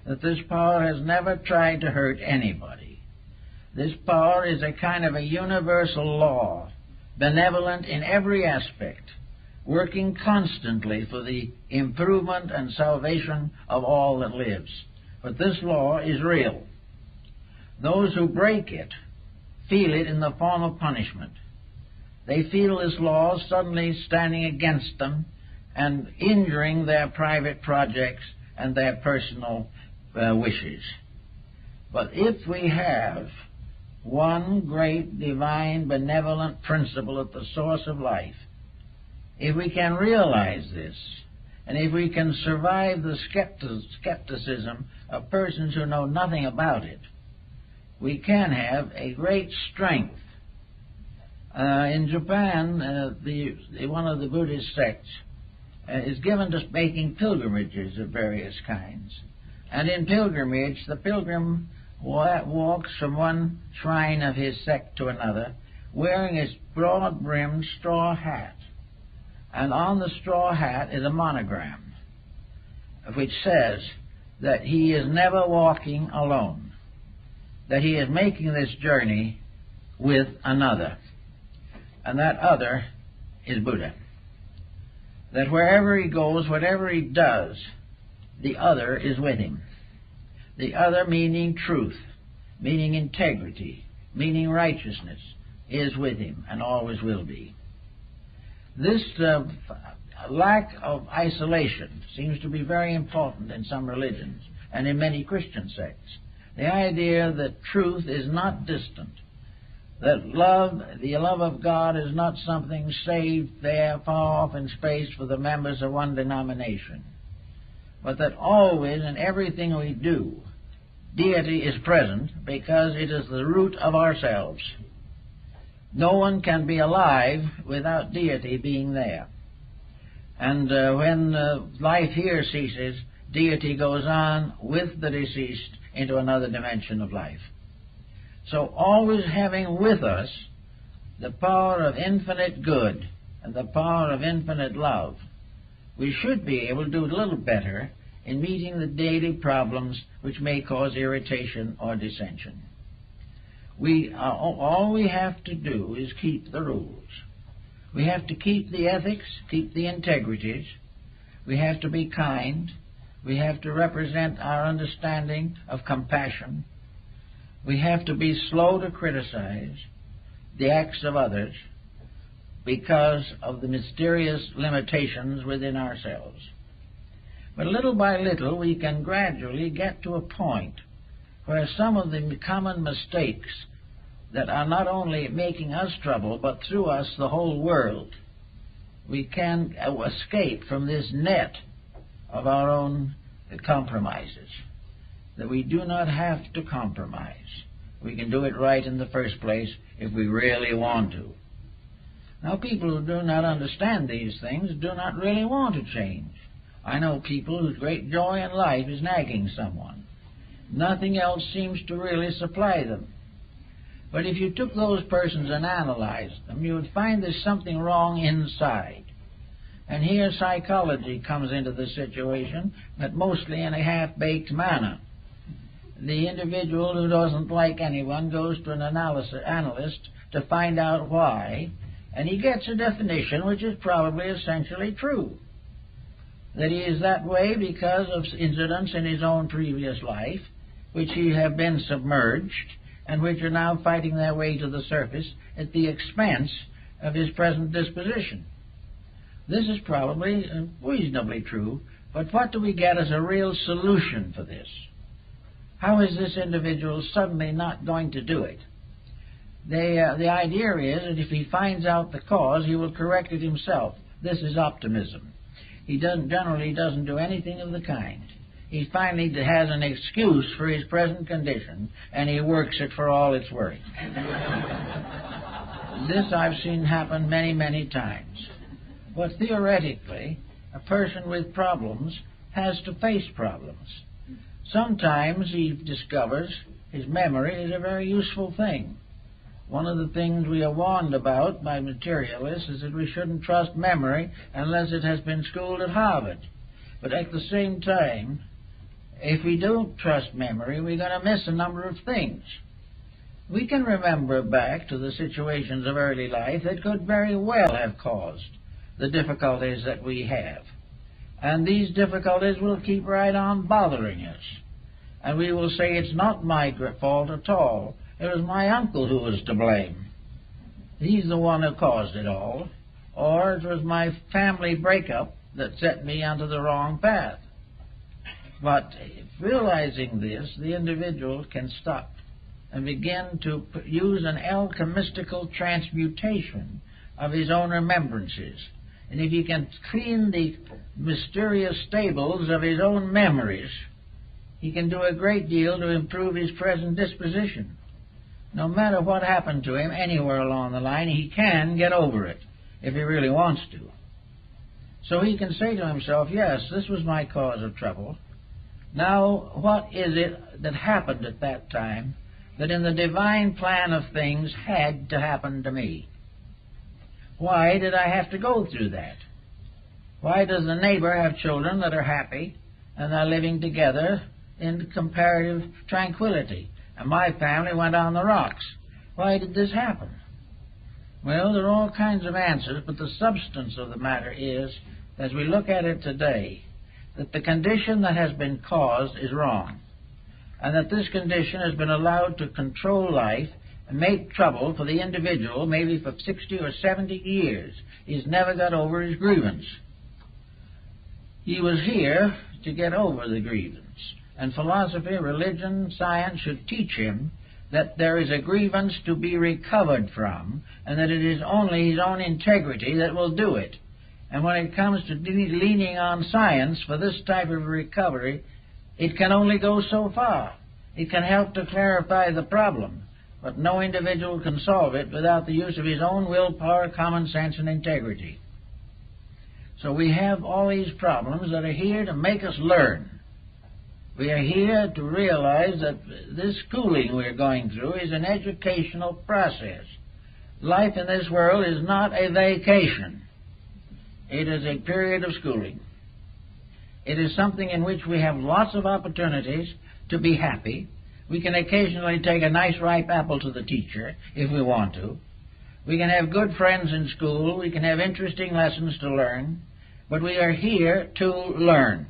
that this power has never tried to hurt anybody. This power is a kind of a universal law, benevolent in every aspect, working constantly for the improvement and salvation of all that lives. But this law is real. Those who break it feel it in the form of punishment. They feel this law suddenly standing against them and injuring their private projects and their personal wishes. But if we have one great divine benevolent principle at the source of life, if we can realize this, and if we can survive the skepticism of persons who know nothing about it, we can have a great strength. In Japan, one of the Buddhist sects is given to making pilgrimages of various kinds. And in pilgrimage, the pilgrim walks from one shrine of his sect to another, wearing his broad-brimmed straw hat. And on the straw hat is a monogram, which says that he is never walking alone, that he is making this journey with another, and that other is Buddha. That wherever he goes, whatever he does, the other is with him. The other meaning truth, meaning integrity, meaning righteousness, is with him and always will be. This lack of isolation seems to be very important in some religions and in many Christian sects. The idea that truth is not distant, that the love of God is not something saved there far off in space for the members of one denomination, but that always in everything we do, deity is present because it is the root of ourselves. No one can be alive without deity being there. And when life here ceases, deity goes on with the deceased into another dimension of life. So always having with us the power of infinite good and the power of infinite love, we should be able to do a little better in meeting the daily problems which may cause irritation or dissension. All we have to do is keep the rules. We have to keep the ethics, keep the integrities. We have to be kind. We have to represent our understanding of compassion. We have to be slow to criticize the acts of others because of the mysterious limitations within ourselves. But little by little we can gradually get to a point where some of the common mistakes that are not only making us trouble, but through us the whole world, we can escape from this net of our own compromises, that we do not have to compromise. We can do it right in the first place if we really want to. Now, people who do not understand these things do not really want to change. I know people whose great joy in life is nagging someone. Nothing else seems to really supply them. But if you took those persons and analyzed them, you would find there's something wrong inside. And here psychology comes into the situation, but mostly in a half-baked manner. The individual who doesn't like anyone goes to an analyst to find out why, and he gets a definition which is probably essentially true. That he is that way because of incidents in his own previous life, which he have been submerged, and which are now fighting their way to the surface at the expense of his present disposition. This is probably reasonably true, but what do we get as a real solution for this? How is this individual suddenly not going to do it? The idea is that if he finds out the cause, he will correct it himself. This is optimism. He generally doesn't do anything of the kind. He finally has an excuse for his present condition, and he works it for all it's worth. This I've seen happen many, many times. But theoretically, a person with problems has to face problems. Sometimes he discovers his memory is a very useful thing. One of the things we are warned about by materialists is that we shouldn't trust memory unless it has been schooled at Harvard. But at the same time, if we don't trust memory, we're going to miss a number of things. We can remember back to the situations of early life that could very well have caused the difficulties that we have. And these difficulties will keep right on bothering us. And we will say, it's not my fault at all. It was my uncle who was to blame. He's the one who caused it all. Or it was my family breakup that set me onto the wrong path. But realizing this, the individual can stop and begin to use an alchemistical transmutation of his own remembrances. And if he can clean the mysterious stables of his own memories, he can do a great deal to improve his present disposition. No matter what happened to him anywhere along the line, he can get over it if he really wants to. So he can say to himself, yes, this was my cause of trouble. Now, what is it that happened at that time that in the divine plan of things had to happen to me? Why did I have to go through that? Why does the neighbor have children that are happy and are living together in comparative tranquility, and my family went on the rocks? Why did this happen? Well, there are all kinds of answers, but the substance of the matter is, as we look at it today, that the condition that has been caused is wrong, and that this condition has been allowed to control life and make trouble for the individual maybe for 60 or 70 years. He's never got over his grievance. He was here to get over the grievance. And philosophy, religion, science should teach him that there is a grievance to be recovered from, and that it is only his own integrity that will do it. And when it comes to leaning on science for this type of recovery, it can only go so far. It can help to clarify the problem, but no individual can solve it without the use of his own willpower, common sense, and integrity. So we have all these problems that are here to make us learn. We are here to realize that this schooling we're going through is an educational process. Life in this world is not a vacation. It is a period of schooling. It is something in which we have lots of opportunities to be happy. We can occasionally take a nice ripe apple to the teacher if we want to. We can have good friends in school. We can have interesting lessons to learn. But we are here to learn.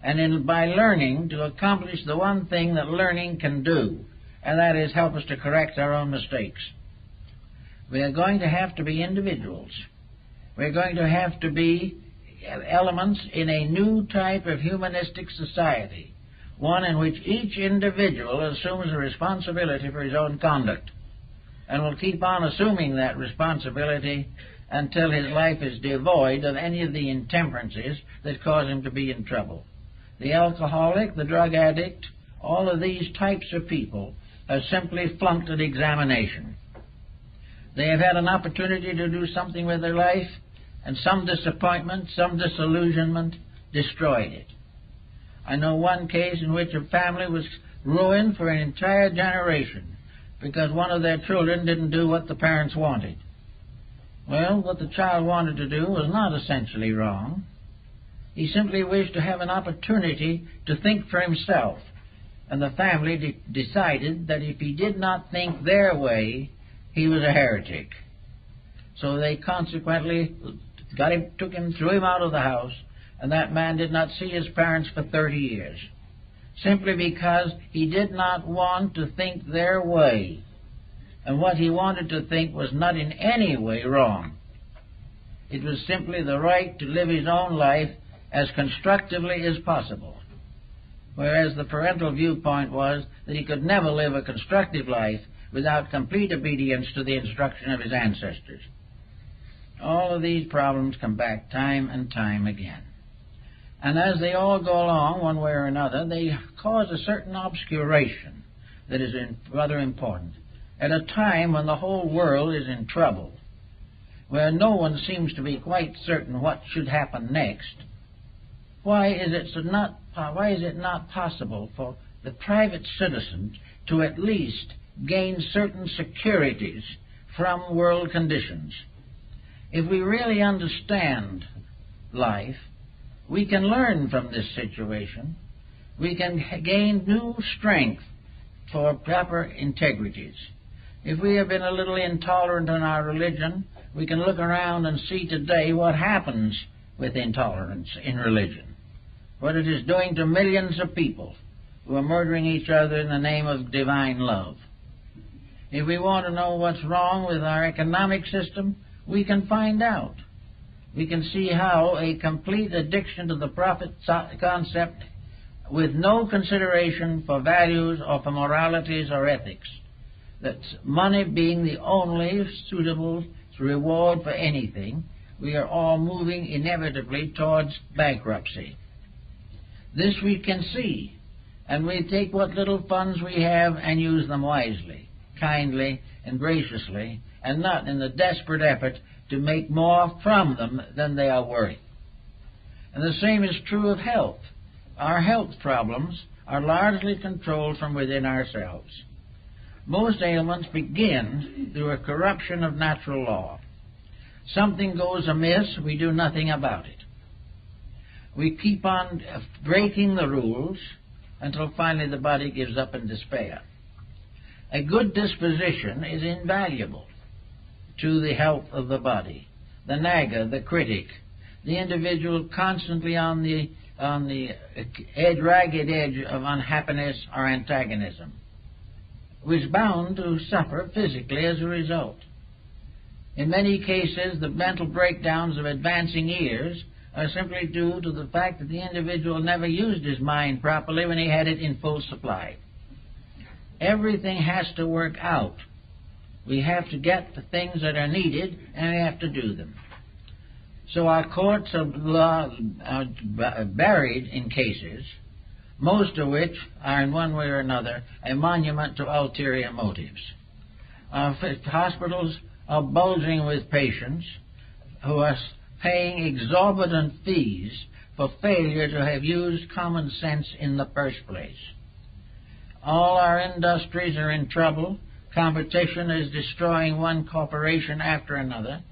And by learning, to accomplish the one thing that learning can do, and that is help us to correct our own mistakes. We are going to have to be individuals. We're going to have to be elements in a new type of humanistic society, one in which each individual assumes a responsibility for his own conduct, and will keep on assuming that responsibility until his life is devoid of any of the intemperances that cause him to be in trouble. The alcoholic, the drug addict, all of these types of people have simply flunked an examination. They have had an opportunity to do something with their life, and some disappointment, some disillusionment destroyed it. I know one case in which a family was ruined for an entire generation because one of their children didn't do what the parents wanted. Well, what the child wanted to do was not essentially wrong. He simply wished to have an opportunity to think for himself, and the family decided that if he did not think their way, he was a heretic. So they consequently took him, threw him out of the house, and that man did not see his parents for 30 years, simply because he did not want to think their way, and what he wanted to think was not in any way wrong. It was simply the right to live his own life as constructively as possible, whereas the parental viewpoint was that he could never live a constructive life without complete obedience to the instruction of his ancestors. All of these problems come back time and time again. And as they all go along, one way or another, they cause a certain obscuration that is rather important. At a time when the whole world is in trouble, where no one seems to be quite certain what should happen next, why is it not possible for the private citizen to at least gain certain securities from world conditions. If we really understand life, we can learn from this situation. We can gain new strength for proper integrities. If we have been a little intolerant in our religion, we can look around and see today what happens with intolerance in religion, what it is doing to millions of people who are murdering each other in the name of divine love. If we want to know what's wrong with our economic system, we can find out. We can see how a complete addiction to the profit concept with no consideration for values or for moralities or ethics, that money being the only suitable reward for anything, we are all moving inevitably towards bankruptcy. This we can see, and we take what little funds we have and use them wisely, kindly and graciously, and not in the desperate effort to make more from them than they are worth. And the same is true of health. Our health problems are largely controlled from within ourselves. Most ailments begin through a corruption of natural law. Something goes amiss, we do nothing about it. We keep on breaking the rules until finally the body gives up in despair. A good disposition is invaluable to the health of the body. The nagger, the critic, the individual constantly on the ragged edge of unhappiness or antagonism, was bound to suffer physically as a result. In many cases, the mental breakdowns of advancing years are simply due to the fact that the individual never used his mind properly when he had it in full supply. Everything has to work out. We have to get the things that are needed, and we have to do them. So our courts of law are buried in cases, most of which are in one way or another a monument to ulterior motives. Our hospitals are bulging with patients who are paying exorbitant fees for failure to have used common sense in the first place. All our industries are in trouble. Competition is destroying one corporation after another,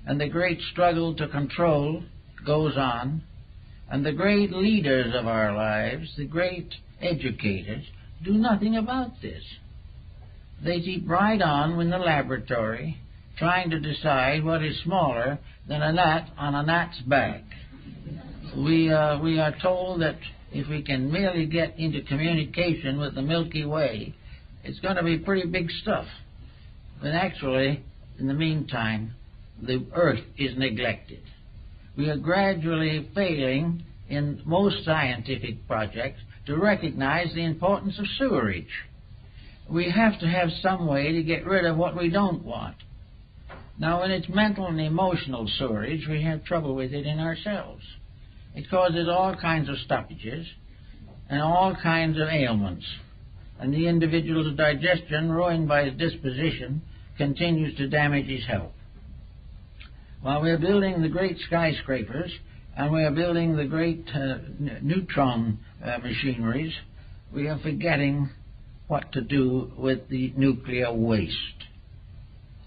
and the great struggle to control goes on, and the great leaders of our lives, the great educators, do nothing about this. They keep right on in the laboratory trying to decide what is smaller than a gnat on a gnat's back. We are told that if we can merely get into communication with the Milky Way, it's going to be pretty big stuff. But actually, in the meantime, the Earth is neglected. We are gradually failing in most scientific projects to recognize the importance of sewerage. We have to have some way to get rid of what we don't want. Now, when it's mental and emotional sewerage, we have trouble with it in ourselves. It causes all kinds of stoppages and all kinds of ailments. And the individual's digestion, ruined by his disposition, continues to damage his health. While we are building the great skyscrapers and we are building the great neutron machineries, we are forgetting what to do with the nuclear waste.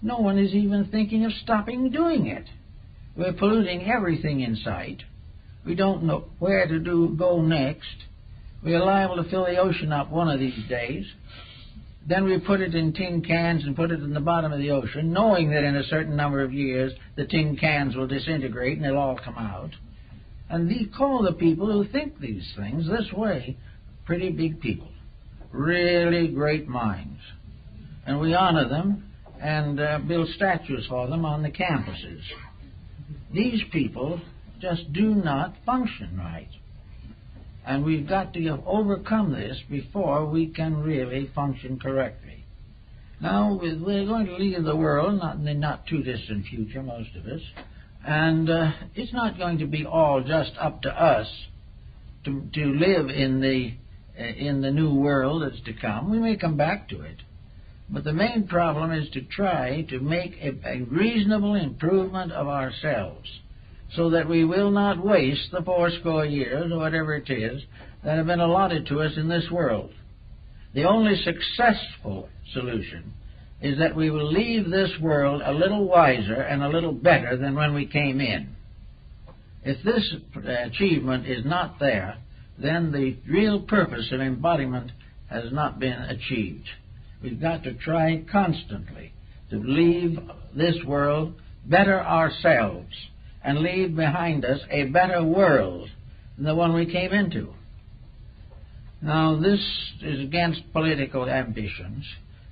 No one is even thinking of stopping doing it. We're polluting everything in sight. We don't know where to go next. We are liable to fill the ocean up one of these days. Then we put it in tin cans and put it in the bottom of the ocean, knowing that in a certain number of years the tin cans will disintegrate and they'll all come out. And we call the people who think these things this way pretty big people, really great minds. And we honor them and build statues for them on the campuses. These people just do not function right. And we've got to overcome this before we can really function correctly. Now, we're going to leave the world, not in the not too distant future, most of us, and it's not going to be all just up to us to live in the new world that's to come. We may come back to it. But the main problem is to try to make a reasonable improvement of ourselves, so that we will not waste the 80 years, or whatever it is, that have been allotted to us in this world. The only successful solution is that we will leave this world a little wiser and a little better than when we came in. If this achievement is not there, then the real purpose of embodiment has not been achieved. We've got to try constantly to leave this world better ourselves and leave behind us a better world than the one we came into. Now, this is against political ambitions.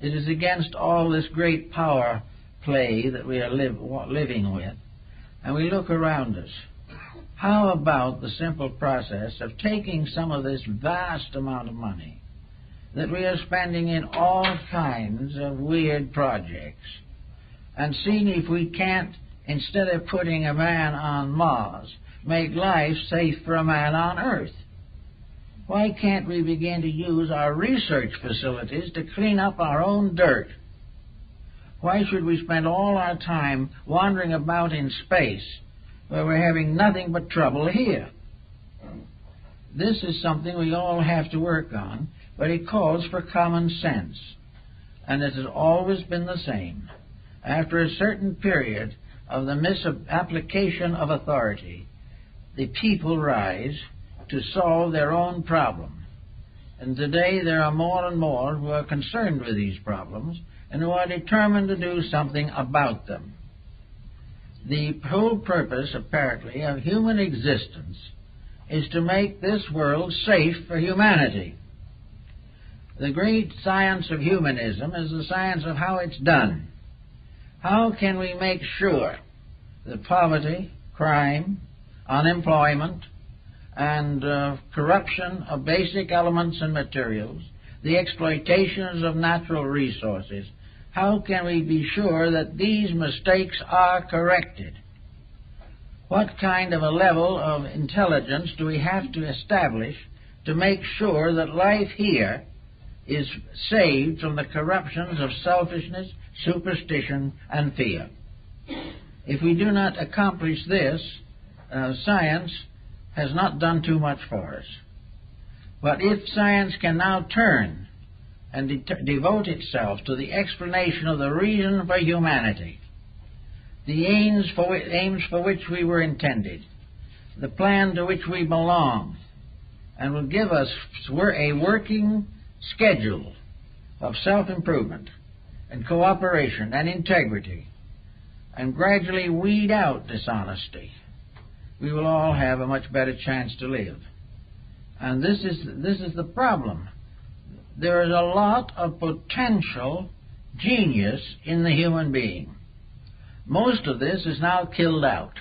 It is against all this great power play that we are living with. And we look around us. How about the simple process of taking some of this vast amount of money that we are spending in all kinds of weird projects and seeing if we can't, instead of putting a man on Mars, make life safe for a man on Earth? Why can't we begin to use our research facilities to clean up our own dirt? Why should we spend all our time wandering about in space where we're having nothing but trouble here? This is something we all have to work on, but it calls for common sense. And it has always been the same. After a certain period of the misapplication of authority, the people rise to solve their own problem. And today there are more and more who are concerned with these problems and who are determined to do something about them. The whole purpose, apparently, of human existence is to make this world safe for humanity. The great science of humanism is the science of how it's done. How can we make sure that poverty, crime, unemployment, and corruption of basic elements and materials, the exploitations of natural resources, how can we be sure that these mistakes are corrected? What kind of a level of intelligence do we have to establish to make sure that life here is saved from the corruptions of selfishness, superstition, and fear? If we do not accomplish this, science has not done too much for us. But if science can now turn and devote itself to the explanation of the reason for humanity, the aims for which we were intended, the plan to which we belong, and will give us a working schedule of self-improvement and cooperation and integrity, and gradually weed out dishonesty, we will all have a much better chance to live. And this is the problem. There is a lot of potential genius in the human being. Most of this is now killed out.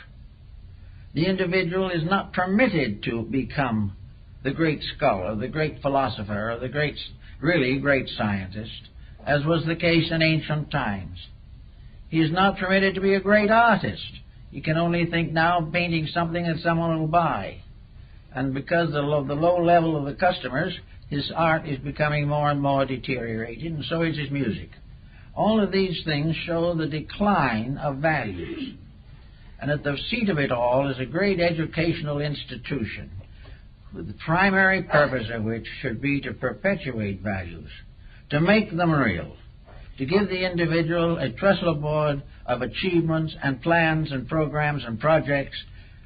The individual is not permitted to become the great scholar, the great philosopher, or the really great scientist, as was the case in ancient times. He is not permitted to be a great artist. He can only think now of painting something that someone will buy. And because of the low level of the customers, his art is becoming more and more deteriorated, and so is his music. All of these things show the decline of values. And at the seat of it all is a great educational institution, with the primary purpose of which should be to perpetuate values, to make them real, to give the individual a trestle board of achievements and plans and programs and projects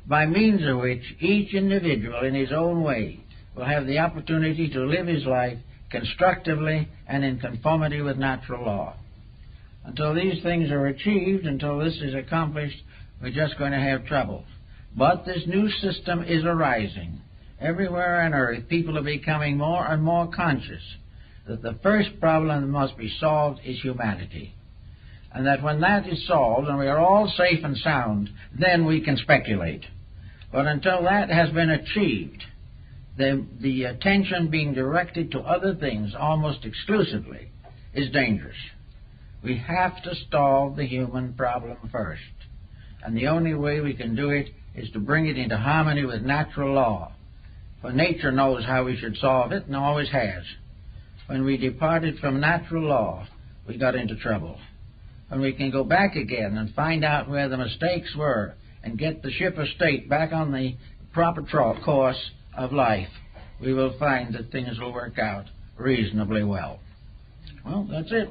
by means of which each individual in his own way will have the opportunity to live his life constructively and in conformity with natural law. Until these things are achieved, until this is accomplished, we're just going to have trouble. But this new system is arising. Everywhere on earth, people are becoming more and more conscious that the first problem that must be solved is humanity. And that when that is solved and we are all safe and sound, then we can speculate. But until that has been achieved, the attention being directed to other things almost exclusively is dangerous. We have to solve the human problem first. And the only way we can do it is to bring it into harmony with natural law. For nature knows how we should solve it and always has. When we departed from natural law, we got into trouble. When we can go back again and find out where the mistakes were and get the ship of state back on the proper course of life, we will find that things will work out reasonably well. Well, that's it.